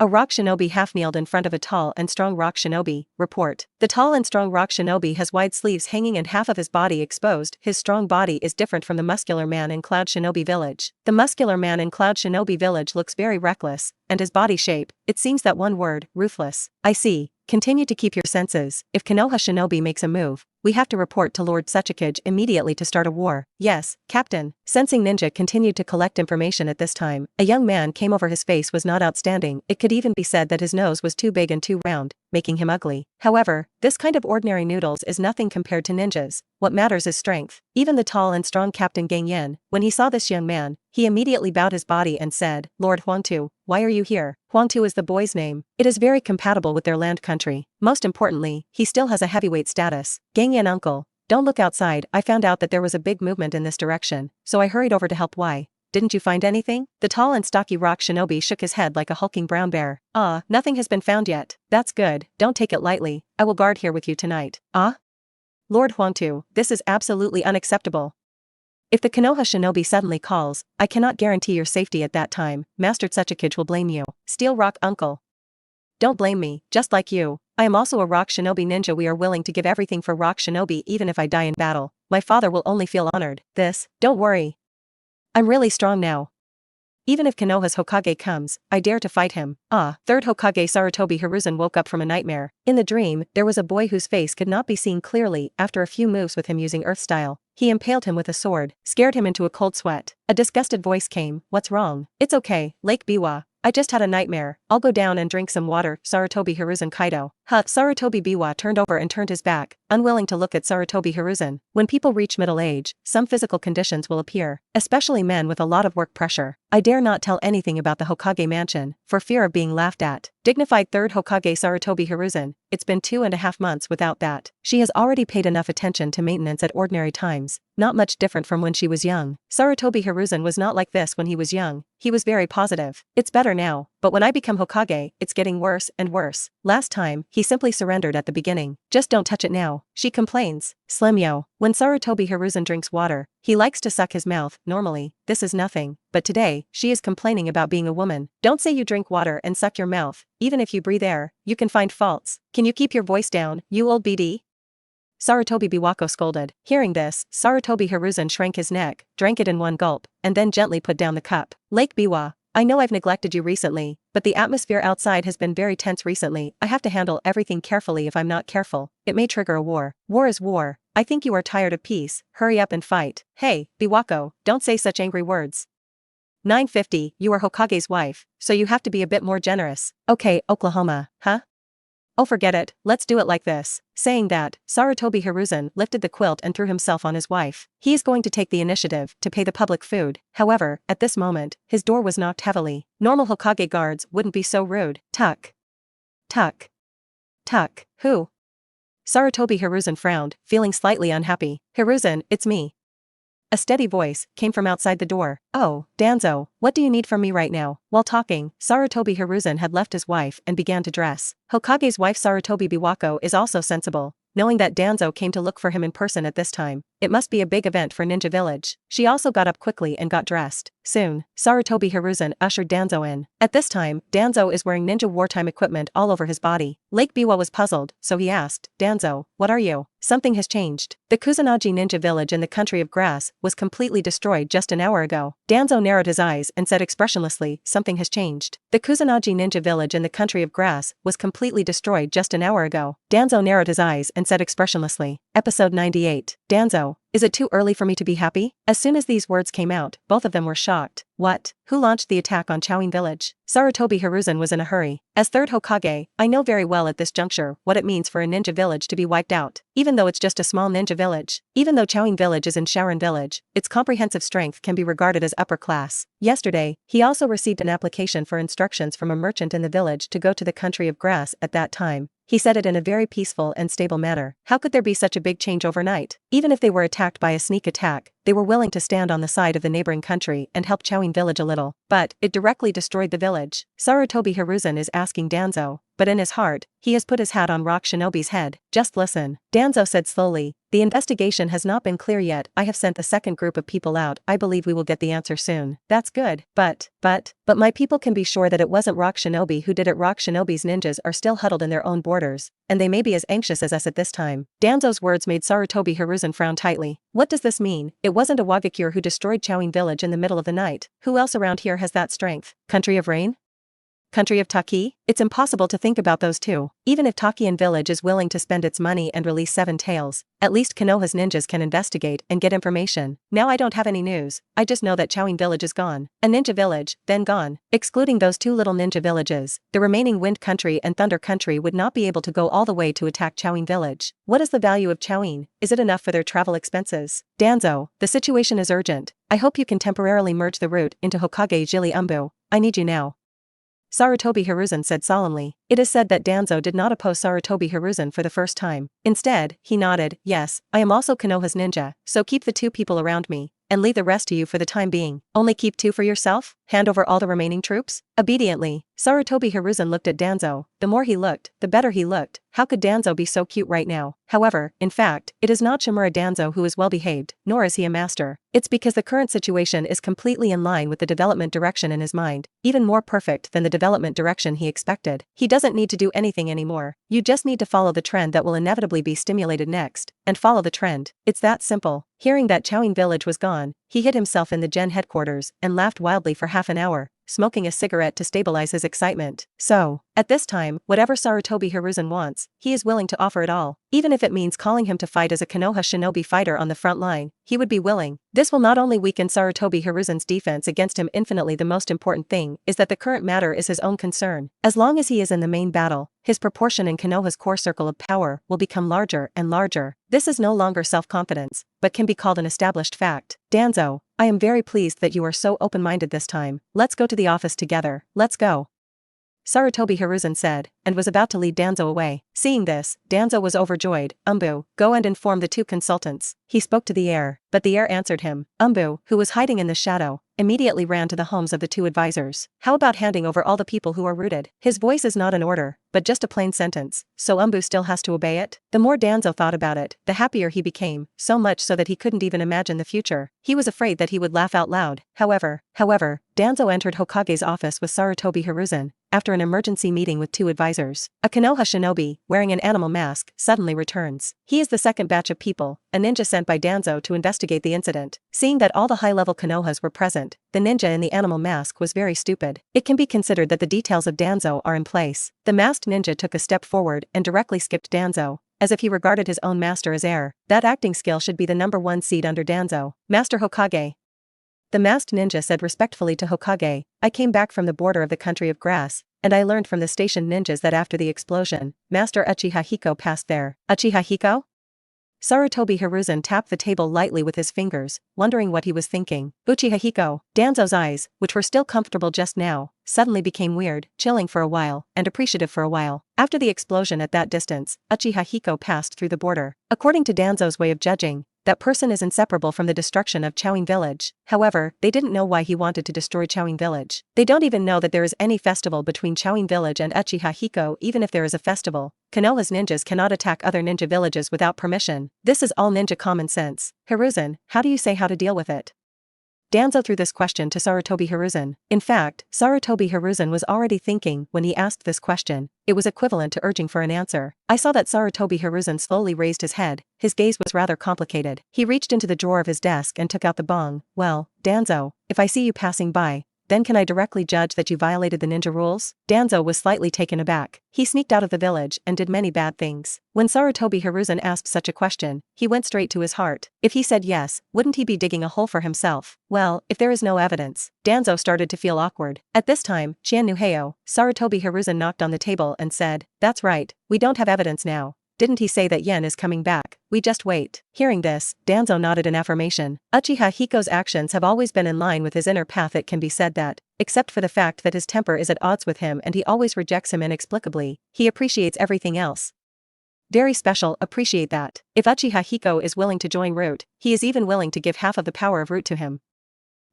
A rock shinobi half-kneeled in front of a tall and strong rock shinobi. Report. The tall and strong rock shinobi has wide sleeves hanging and half of his body exposed. His strong body is different from the muscular man in Cloud Shinobi Village. The muscular man in Cloud Shinobi Village looks very reckless, and his body shape, it seems that one word, ruthless. I see. Continue to keep your senses. If Konoha Shinobi makes a move, we have to report to Lord Suchikage immediately to start a war. Yes, Captain. Sensing Ninja continued to collect information at this time. A young man came over. His face was not outstanding. It could even be said that his nose was too big and too round, making him ugly. However, this kind of ordinary noodles is nothing compared to ninjas. What matters is strength. Even the tall and strong Captain Gangyan, when he saw this young man, he immediately bowed his body and said, Lord Huangtu, why are you here? Huangtu is the boy's name. It is very compatible with their land country. Most importantly, he still has a heavyweight status. Gangyan uncle, don't look outside. I found out that there was a big movement in this direction, so I hurried over to help. Why? Didn't you find anything? The tall and stocky rock shinobi shook his head like a hulking brown bear. Nothing has been found yet. That's good. Don't take it lightly. I will guard here with you tonight. Lord Huangtu, this is absolutely unacceptable. If the Konoha shinobi suddenly calls, I cannot guarantee your safety at that time. Master Tsuchikage will blame you. Steel Rock uncle. Don't blame me, just like you. I am also a rock shinobi ninja. We are willing to give everything for rock shinobi even if I die in battle. My father will only feel honored. Don't worry. I'm really strong now. Even if Konoha's Hokage comes, I dare to fight him. Third Hokage Sarutobi Hiruzen woke up from a nightmare. In the dream, there was a boy whose face could not be seen clearly. After a few moves with him using earth style, he impaled him with a sword, scared him into a cold sweat. A disgusted voice came, what's wrong? It's okay, Lake Biwa. I just had a nightmare. I'll go down and drink some water. Sarutobi Hiruzen Kaido. Sarutobi Biwa turned over and turned his back, unwilling to look at Sarutobi Hiruzen. When people reach middle age, some physical conditions will appear, especially men with a lot of work pressure. I dare not tell anything about the Hokage mansion, for fear of being laughed at. Dignified third Hokage Sarutobi Hiruzen, it's been 2.5 months without that. She has already paid enough attention to maintenance at ordinary times, not much different from when she was young. Sarutobi Hiruzen was not like this when he was young. He was very positive. It's better now, but when I become Hokage, it's getting worse and worse. Last time, he simply surrendered at the beginning. Just don't touch it now, she complains. Slim yo. When Sarutobi Hiruzen drinks water, he likes to suck his mouth. Normally, this is nothing, but today, she is complaining about being a woman. Don't say you drink water and suck your mouth. Even if you breathe air, you can find faults. Can you keep your voice down, you old BD? Sarutobi Biwako scolded. Hearing this, Sarutobi Hiruzen shrank his neck, drank it in one gulp, and then gently put down the cup. Lake Biwa, I know I've neglected you recently, but the atmosphere outside has been very tense recently. I have to handle everything carefully. If I'm not careful, it may trigger a war. War is war. I think you are tired of peace. Hurry up and fight. Hey, Biwako, don't say such angry words. 950, you are Hokage's wife, so you have to be a bit more generous. Okay, Oklahoma, huh? Oh, forget it, let's do it like this. Saying that, Sarutobi Hiruzen lifted the quilt and threw himself on his wife. He is going to take the initiative to pay the public food. However, at this moment, his door was knocked heavily. Normal Hokage guards wouldn't be so rude. Tuck. Tuck. Tuck. Who? Sarutobi Hiruzen frowned, feeling slightly unhappy. Hiruzen, it's me. A steady voice came from outside the door. Oh, Danzo, what do you need from me right now? While talking, Sarutobi Hiruzen had left his wife and began to dress. Hokage's wife Sarutobi Biwako is also sensible. Knowing that Danzo came to look for him in person at this time, it must be a big event for Ninja Village. She also got up quickly and got dressed. Soon, Sarutobi Hiruzen ushered Danzo in. At this time, Danzo is wearing ninja wartime equipment all over his body. Lake Biwa was puzzled, so he asked, "Danzo, what are you?" Something has changed. The Kusanagi ninja village in the country of grass was completely destroyed just an hour ago. Danzo narrowed his eyes and said expressionlessly, "Something has changed." The Kusanagi ninja village in the country of grass was completely destroyed just an hour ago. Danzo narrowed his eyes and said expressionlessly. Episode 98. Danzo, is it too early for me to be happy? As soon as these words came out, both of them were shocked. What? Who launched the attack on Chowing village? Sarutobi Hiruzen was in a hurry. As third Hokage, I know very well at this juncture what it means for a ninja village to be wiped out. Even though it's just a small ninja village. Even though Chowing village is in Sharon village, its comprehensive strength can be regarded as upper class. Yesterday, he also received an application for instructions from a merchant in the village to go to the country of grass at that time. He said it in a very peaceful and stable manner. How could there be such a big change overnight? Even if they were attacked by a sneak attack, they were willing to stand on the side of the neighboring country and help Chowing village a little. But it directly destroyed the village. Sarutobi Hiruzen is asking Danzo, but in his heart, he has put his hat on Rock Shinobi's head. Just listen. Danzo said slowly, the investigation has not been clear yet. I have sent the second group of people out. I believe we will get the answer soon. That's good. But my people can be sure that it wasn't Rock Shinobi who did it. Rock Shinobi's ninjas are still huddled in their own borders, and they may be as anxious as us at this time. Danzo's words made Sarutobi Hiruzen frown tightly. What does this mean? It wasn't a Wagakure who destroyed Chowing village in the middle of the night. Who else around here has that strength? Country of Rain? Country of Taki? It's impossible to think about those two. Even if Takian village is willing to spend its money and release 7 tails, at least Konoha's ninjas can investigate and get information. Now I don't have any news, I just know that Chowing village is gone. A ninja village, then gone. Excluding those 2 little ninja villages, the remaining Wind Country and Thunder Country would not be able to go all the way to attack Chowing village. What is the value of Chowing? Is it enough for their travel expenses? Danzo, the situation is urgent. I hope you can temporarily merge the route into Hokage Jili Umbu. I need you now. Sarutobi Hiruzen said solemnly. It is said that Danzo did not oppose Sarutobi Hiruzen for the first time. Instead, he nodded, yes, I am also Konoha's ninja, so keep the 2 people around me, and leave the rest to you for the time being. Only keep 2 for yourself? Hand over all the remaining troops? Obediently, Sarutobi Hiruzen looked at Danzo. The more he looked, the better he looked. How could Danzo be so cute right now? However, in fact, it is not Shimura Danzo who is well behaved, nor is he a master. It's because the current situation is completely in line with the development direction in his mind, even more perfect than the development direction he expected. He doesn't need to do anything anymore. You just need to follow the trend that will inevitably be stimulated next, and follow the trend. It's that simple. Hearing that Chowing village was gone, he hid himself in the Gen headquarters and laughed wildly for half an hour, smoking a cigarette to stabilize his excitement. So, at this time, whatever Sarutobi Hiruzen wants, he is willing to offer it all. Even if it means calling him to fight as a Konoha shinobi fighter on the front line, he would be willing. This will not only weaken Sarutobi Hiruzen's defense against him infinitely. The most important thing is that the current matter is his own concern. As long as he is in the main battle, his proportion in Konoha's core circle of power will become larger and larger. This is no longer self-confidence, but can be called an established fact. Danzo, I am very pleased that you are so open-minded this time. Let's go to the office together. Let's go. Sarutobi Hiruzen said, and was about to lead Danzo away. Seeing this, Danzo was overjoyed. Umbu, go and inform the 2 consultants. He spoke to the heir, but the heir answered him. Umbu, who was hiding in the shadow, immediately ran to the homes of the 2 advisors. How about handing over all the people who are rooted? His voice is not an order, but just a plain sentence, so Umbu still has to obey it? The more Danzo thought about it, the happier he became, so much so that he couldn't even imagine the future. He was afraid that he would laugh out loud. However, Danzo entered Hokage's office with Sarutobi Hiruzen, after an emergency meeting with 2 advisors. A Konoha shinobi, wearing an animal mask, suddenly returns. He is the second batch of people, a ninja sent by Danzo to investigate the incident. Seeing that all the high-level Konohas were present, the ninja in the animal mask was very stupid. It can be considered that the details of Danzo are in place. The masked ninja took a step forward and directly skipped Danzo, as if he regarded his own master as heir. That acting skill should be the #1 seed under Danzo. Master Hokage. The masked ninja said respectfully to Hokage, I came back from the border of the country of grass, and I learned from the stationed ninjas that after the explosion, Master Uchiha Hiko passed there. Uchiha Hiko? Sarutobi Hiruzen tapped the table lightly with his fingers, wondering what he was thinking. Uchiha Hiko. Danzo's eyes, which were still comfortable just now, suddenly became weird, chilling for a while, and appreciative for a while. After the explosion at that distance, Uchiha Hiko passed through the border. According to Danzo's way of judging, that person is inseparable from the destruction of Chowing village. However, they didn't know why he wanted to destroy Chowing village. They don't even know that there is any festival between Chowing village and Uchiha Hiko. Even if there is a festival, Konoha's ninjas cannot attack other ninja villages without permission. This is all ninja common sense. Hiruzen, how do you say how to deal with it? Danzo threw this question to Sarutobi Hiruzen. In fact, Sarutobi Hiruzen was already thinking when he asked this question. It was equivalent to urging for an answer. I saw that Sarutobi Hiruzen slowly raised his head. His gaze was rather complicated. He reached into the drawer of his desk and took out the bong. Well, Danzo, if I see you passing by, then can I directly judge that you violated the ninja rules? Danzo was slightly taken aback. He sneaked out of the village and did many bad things. When Sarutobi Hiruzen asked such a question, he went straight to his heart. If he said yes, wouldn't he be digging a hole for himself? Well, if there is no evidence. Danzo started to feel awkward. At this time, Qian Nuheo, Sarutobi Hiruzen knocked on the table and said, "That's right, we don't have evidence now. Didn't he say that Yen is coming back? We just wait." Hearing this, Danzo nodded in affirmation. Uchiha Hiko's actions have always been in line with his inner path. It can be said that, except for the fact that his temper is at odds with him and he always rejects him inexplicably, he appreciates everything else. Very special, appreciate that. If Uchiha Hiko is willing to join Root, he is even willing to give half of the power of Root to him.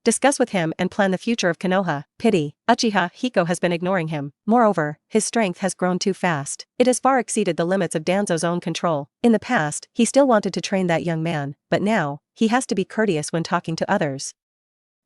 Discuss with him and plan the future of Konoha. Pity, Uchiha Hiko has been ignoring him. Moreover, his strength has grown too fast. It has far exceeded the limits of Danzo's own control. In the past, he still wanted to train that young man, but now, he has to be courteous when talking to others.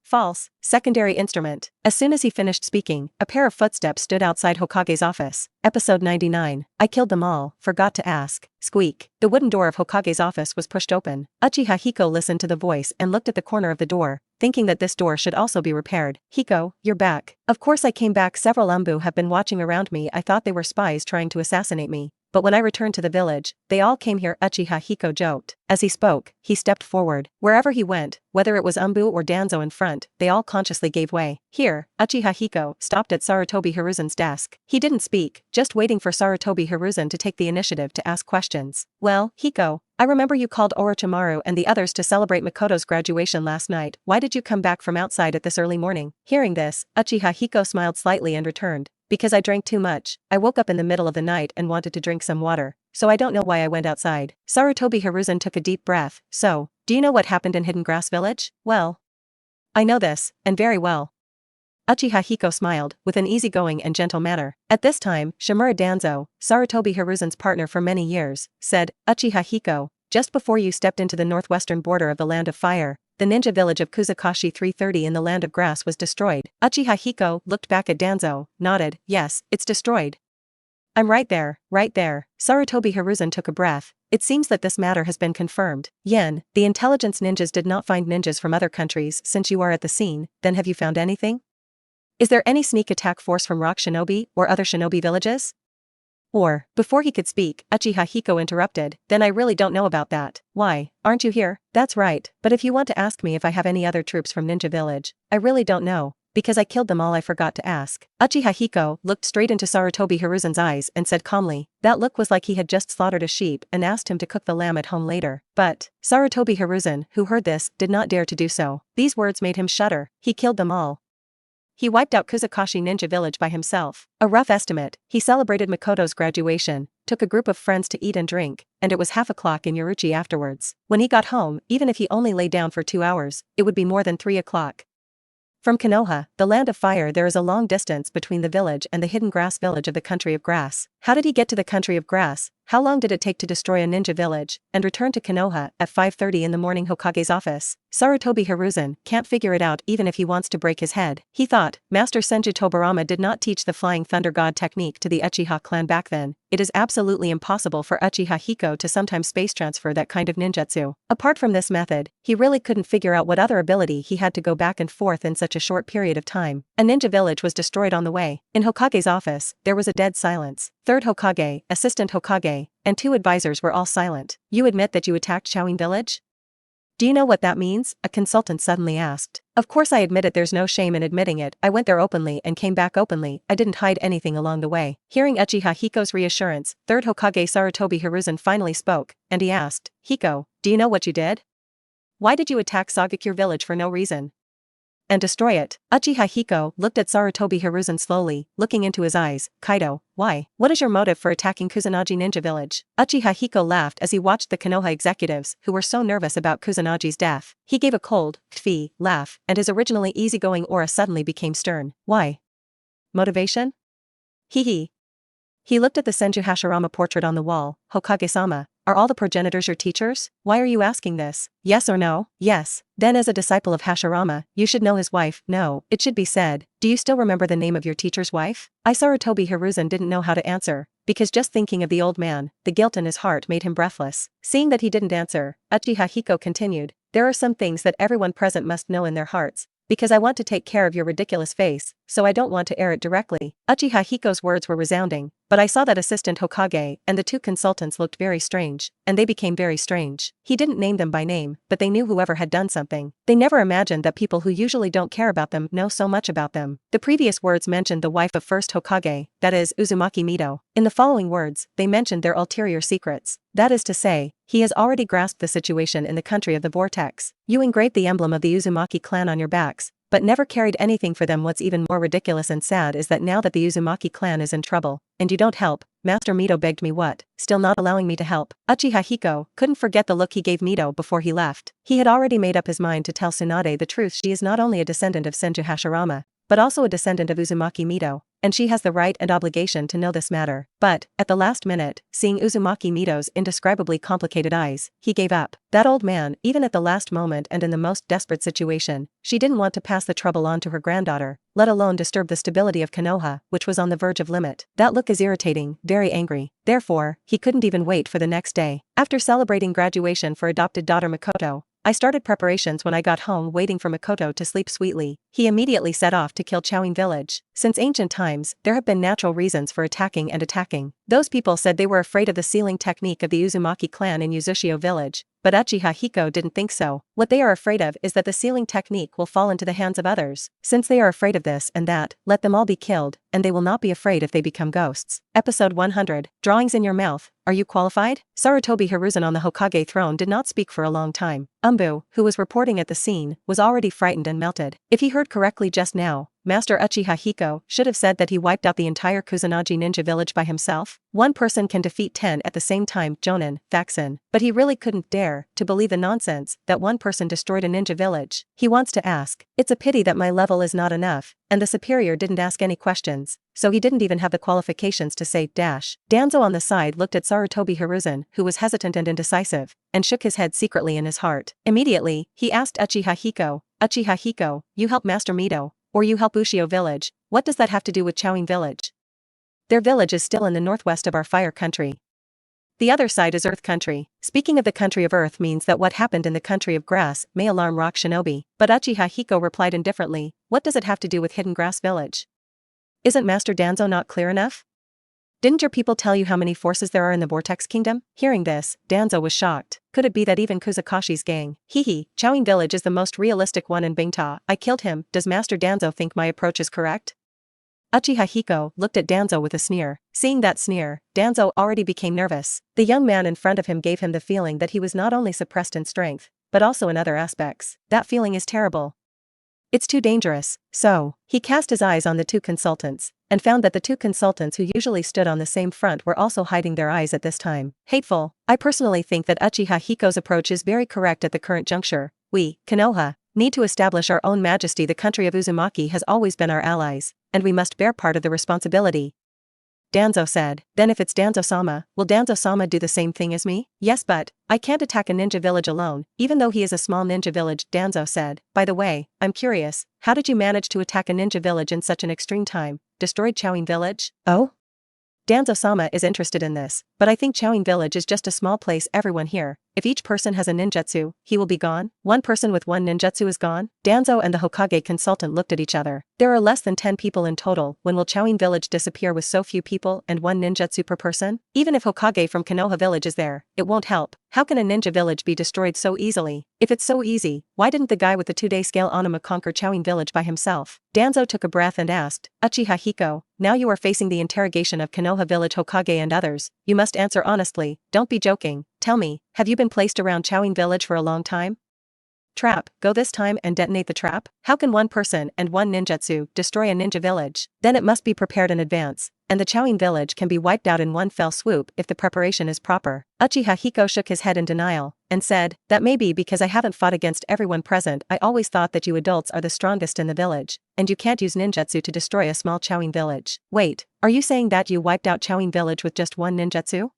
False. Secondary instrument. As soon as he finished speaking, a pair of footsteps stood outside Hokage's office. Episode 99. I killed them all, forgot to ask. Squeak. The wooden door of Hokage's office was pushed open. Uchiha Hiko listened to the voice and looked at the corner of the door, thinking that this door should also be repaired. Hiko, you're back. Of course I came back. Several Umbu have been watching around me. I thought they were spies trying to assassinate me. But when I returned to the village, they all came here, Uchiha Hiko joked. As he spoke, he stepped forward. Wherever he went, whether it was Umbu or Danzo in front, they all consciously gave way. Here, Uchiha Hiko stopped at Sarutobi Hiruzen's desk. He didn't speak, just waiting for Sarutobi Hiruzen to take the initiative to ask questions. Well, Hiko, I remember you called Orochimaru and the others to celebrate Makoto's graduation last night. Why did you come back from outside at this early morning? Hearing this, Uchiha Hiko smiled slightly and returned. Because I drank too much. I woke up in the middle of the night and wanted to drink some water, so I don't know why I went outside. Sarutobi Hiruzen took a deep breath. So, do you know what happened in Hidden Grass Village? Well, I know this, and very well. Uchiha Hiko smiled, with an easygoing and gentle manner. At this time, Shimura Danzo, Sarutobi Hiruzen's partner for many years, said, Uchiha Hiko, just before you stepped into the northwestern border of the Land of Fire, the ninja village of Kuzakashi 330 in the Land of Grass was destroyed. Uchiha Hiko looked back at Danzo, nodded, yes, it's destroyed. I'm right there, right there. Sarutobi Hiruzen took a breath. It seems that this matter has been confirmed. Yen, the intelligence ninjas did not find ninjas from other countries. Since you are at the scene, then have you found anything? Is there any sneak attack force from Rock Shinobi or other shinobi villages? Or, before he could speak, Uchiha Hiko interrupted, then I really don't know about that. Why, aren't you here? That's right, but if you want to ask me if I have any other troops from Ninja Village, I really don't know. Because I killed them all. I forgot to ask. Uchiha Hiko looked straight into Sarutobi Hiruzen's eyes and said calmly, that look was like he had just slaughtered a sheep and asked him to cook the lamb at home later. But, Sarutobi Hiruzen, who heard this, did not dare to do so. These words made him shudder. He killed them all. He wiped out Kuzakashi Ninja Village by himself. A rough estimate, he celebrated Makoto's graduation, took a group of friends to eat and drink, and it was 5:00 in Yoruchi afterwards. When he got home, even if he only lay down for 2 hours, it would be more than 3:00. From Konoha, the Land of Fire, there is a long distance between the village and the Hidden Grass Village of the Country of Grass. How did he get to the Country of Grass? How long did it take to destroy a ninja village and return to Konoha at 5:30 in the morning? Hokage's office. Sarutobi Hiruzen can't figure it out even if he wants to break his head. He thought, Master Senju Tobarama did not teach the Flying Thunder God technique to the Uchiha clan back then. It is absolutely impossible for Uchiha Hiko to sometimes space transfer that kind of ninjutsu. Apart from this method, he really couldn't figure out what other ability he had to go back and forth in such a short period of time. A ninja village was destroyed on the way. In Hokage's office, there was a dead silence. Third Hokage, Assistant Hokage, and 2 advisors were all silent. You admit that you attacked Shaoin Village? Do you know what that means? A consultant suddenly asked. Of course I admit it, there's no shame in admitting it. I went there openly and came back openly. I didn't hide anything along the way. Hearing Uchiha Hiko's reassurance, third Hokage Sarutobi Hiruzen finally spoke, and he asked, Hiko, do you know what you did? Why did you attack Sagakure village for no reason? And destroy it? Uchiha Hiko looked at Sarutobi Hiruzen slowly, looking into his eyes. Kaido, why? What is your motive for attacking Kusanagi Ninja Village? Uchiha Hiko laughed as he watched the Konoha executives who were so nervous about Kusanagi's death. He gave a cold, kfi, laugh, and his originally easygoing aura suddenly became stern. Why? Motivation? Hee. He looked at the Senju Hashirama portrait on the wall. Hokage-sama, Are all the progenitors your teachers? Why are you asking this? Yes or no? Yes. Then as a disciple of Hashirama, you should know his wife. No, it should be said. Do you still remember the name of your teacher's wife? Sarutobi Hiruzen didn't know how to answer, because just thinking of the old man, the guilt in his heart made him breathless. Seeing that he didn't answer, Uchiha Hiko continued, there are some things that everyone present must know in their hearts. Because I want to take care of your ridiculous face, so I don't want to air it directly. Uchiha Hiko's words were resounding, but I saw that Assistant Hokage and the two consultants looked very strange, and they became very strange. He didn't name them by name, but they knew whoever had done something. They never imagined that people who usually don't care about them know so much about them. The previous words mentioned the wife of first Hokage, that is, Uzumaki Mito. In the following words, they mentioned their ulterior secrets. That is to say, he has already grasped the situation in the country of the vortex. You engraved the emblem of the Uzumaki clan on your backs, but never carried anything for them. What's even more ridiculous and sad is that now that the Uzumaki clan is in trouble, and you don't help, Master Mito begged me what? Still not allowing me to help. Uchiha Hiko couldn't forget the look he gave Mito before he left. He had already made up his mind to tell Tsunade the truth. She is not only a descendant of Senju Hashirama, but also a descendant of Uzumaki Mito, and she has the right and obligation to know this matter. But, at the last minute, seeing Uzumaki Mito's indescribably complicated eyes, he gave up. That old man, even at the last moment and in the most desperate situation, she didn't want to pass the trouble on to her granddaughter, let alone disturb the stability of Konoha, which was on the verge of limit. That look is irritating, very angry. Therefore, he couldn't even wait for the next day. After celebrating graduation for adopted daughter Makoto, I started preparations. When I got home waiting for Makoto to sleep sweetly, he immediately set off to kill Chowing village. Since ancient times, there have been natural reasons for attacking and attacking. Those people said they were afraid of the sealing technique of the Uzumaki clan in Uzushio village, but Uchiha Hiko didn't think so. What they are afraid of is that the sealing technique will fall into the hands of others. Since they are afraid of this and that, let them all be killed, and they will not be afraid if they become ghosts. Episode 100, Drawings in Your Mouth, Are You Qualified? Sarutobi Hiruzen on the Hokage throne did not speak for a long time. Umbu, who was reporting at the scene, was already frightened and melted. If he heard correctly just now, Master Uchiha Hiko should have said that he wiped out the entire Kusanagi ninja village by himself. One person can defeat 10 at the same time, Jonin, Faxon. But he really couldn't dare to believe the nonsense that one person destroyed a ninja village. He wants to ask, it's a pity that my level is not enough, and the superior didn't ask any questions, so he didn't even have the qualifications to say dash. Danzo on the side looked at Sarutobi Hiruzen, who was hesitant and indecisive, and shook his head secretly in his heart. Immediately, he asked Uchiha Hiko, you help Master Mito, or you help Ushio village, what does that have to do with Chowing village? Their village is still in the northwest of our fire country. The other side is earth country. Speaking of the country of earth means that what happened in the country of grass may alarm rock shinobi. But Uchiha Hiko replied indifferently, what does it have to do with hidden grass village? Isn't Master Danzo not clear enough? Didn't your people tell you how many forces there are in the Vortex Kingdom? Hearing this, Danzo was shocked. Could it be that even Kuzakashi's gang? Chowing village is the most realistic one in Bingta. I killed him. Does Master Danzo think my approach is correct? Uchiha Hiko looked at Danzo with a sneer. Seeing that sneer, Danzo already became nervous. The young man in front of him gave him the feeling that he was not only suppressed in strength, but also in other aspects. That feeling is terrible. It's too dangerous. So, he cast his eyes on the two consultants, and found that the two consultants who usually stood on the same front were also hiding their eyes at this time. Hateful. I personally think that Uchiha Hiko's approach is very correct at the current juncture. We, Konoha, need to establish our own majesty. The country of Uzumaki has always been our allies, and we must bear part of the responsibility. Danzo said. Then if it's Danzo-sama, will Danzo-sama do the same thing as me? Yes, but I can't attack a ninja village alone, even though he is a small ninja village, Danzo said. By the way, I'm curious, how did you manage to attack a ninja village in such an extreme time? Destroyed Chowing village? Oh? Danzo-sama is interested in this, but I think Chowing village is just a small place. Everyone here, if each person has a ninjutsu, he will be gone. One person with one ninjutsu is gone. Danzo and the Hokage consultant looked at each other. There are less than 10 people in total. When will Chowing village disappear with so few people and one ninjutsu per person? Even if Hokage from Konoha village is there, it won't help. How can a ninja village be destroyed so easily? If it's so easy, why didn't the guy with the 2-day scale Onuma conquer Chowing village by himself? Danzo took a breath and asked, Uchiha Hiko, now you are facing the interrogation of Konoha village Hokage and others. You must answer honestly, don't be joking. Tell me, have you been placed around Chowing village for a long time? Trap, go this time and detonate the trap? How can one person and one ninjutsu destroy a ninja village? Then it must be prepared in advance, and the Chowing village can be wiped out in one fell swoop if the preparation is proper. Uchiha Hiko shook his head in denial, and said, that may be because I haven't fought against everyone present. I always thought that you adults are the strongest in the village, and you can't use ninjutsu to destroy a small Chowing village. Wait, are you saying that you wiped out Chowing village with just one ninjutsu?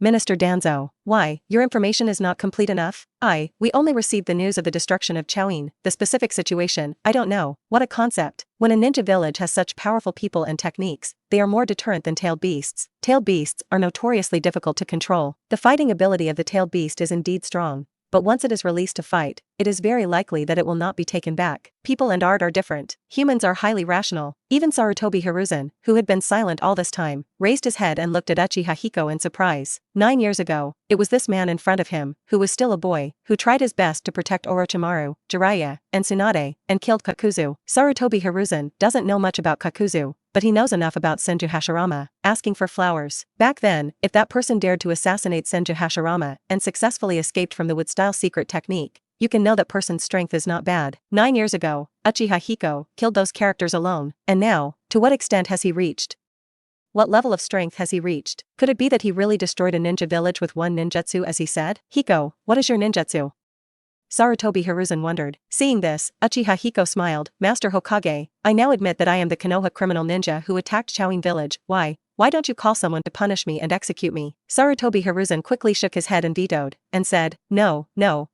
Minister Danzo. Why, your information is not complete enough? We only received the news of the destruction of Chaoin. The specific situation, I don't know. What a concept. When a ninja village has such powerful people and techniques, they are more deterrent than tailed beasts. Tailed beasts are notoriously difficult to control. The fighting ability of the tailed beast is indeed strong. But once it is released to fight, it is very likely that it will not be taken back. People and art are different. Humans are highly rational. Even Sarutobi Hiruzen, who had been silent all this time, raised his head and looked at Uchiha Hiko in surprise. 9 years ago, it was this man in front of him, who was still a boy, who tried his best to protect Orochimaru, Jiraiya, and Tsunade, and killed Kakuzu. Sarutobi Hiruzen doesn't know much about Kakuzu, but he knows enough about Senju Hashirama, asking for flowers. Back then, if that person dared to assassinate Senju Hashirama and successfully escaped from the wood-style secret technique, you can know that person's strength is not bad. 9 years ago, Uchiha Hiko killed those characters alone, and now, to what extent has he reached? What level of strength has he reached? Could it be that he really destroyed a ninja village with one ninjutsu as he said? Hiko, what is your ninjutsu? Sarutobi Hiruzen wondered. Seeing this, Uchiha Hiko smiled. Master Hokage, I now admit that I am the Konoha criminal ninja who attacked Chaoin village. Why don't you call someone to punish me and execute me? Sarutobi Hiruzen quickly shook his head and vetoed, and said, No,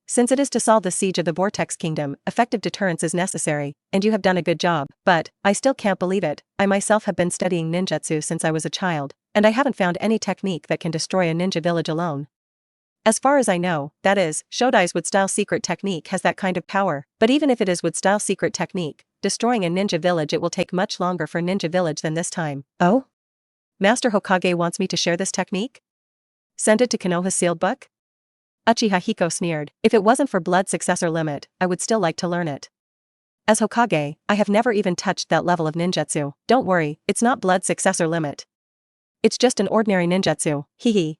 since it is to solve the siege of the Vortex Kingdom, effective deterrence is necessary, and you have done a good job. But, I still can't believe it, I myself have been studying ninjutsu since I was a child, and I haven't found any technique that can destroy a ninja village alone. As far as I know, that is, Shodai's wood-style secret technique has that kind of power. But even if it is wood-style secret technique, destroying a ninja village it will take much longer for ninja village than this time. Oh? Master Hokage wants me to share this technique? Send it to Konoha's sealed book? Uchiha Hiko sneered. If it wasn't for blood successor limit, I would still like to learn it. As Hokage, I have never even touched that level of ninjutsu. Don't worry, it's not blood successor limit. It's just an ordinary ninjutsu.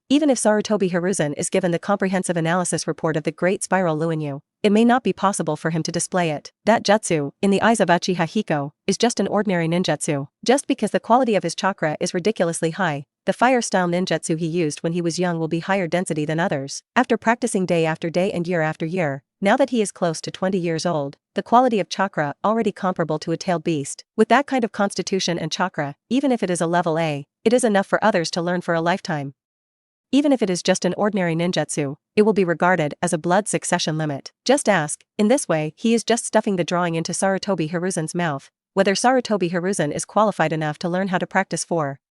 Even if Sarutobi Hiruzen is given the comprehensive analysis report of the Great Spiral Luinyu, it may not be possible for him to display it. That jutsu, in the eyes of Uchiha Hiko, is just an ordinary ninjutsu. Just because the quality of his chakra is ridiculously high, the fire-style ninjutsu he used when he was young will be higher density than others. After practicing day after day and year after year, now that he is close to 20 years old, the quality of chakra already comparable to a tailed beast. With that kind of constitution and chakra, even if it is a level A, it is enough for others to learn for a lifetime. Even if it is just an ordinary ninjutsu, it will be regarded as a blood succession limit. Just ask. In this way, he is just stuffing the drawing into Sarutobi Hiruzen's mouth, whether Sarutobi Hiruzen is qualified enough to learn how to practice 4.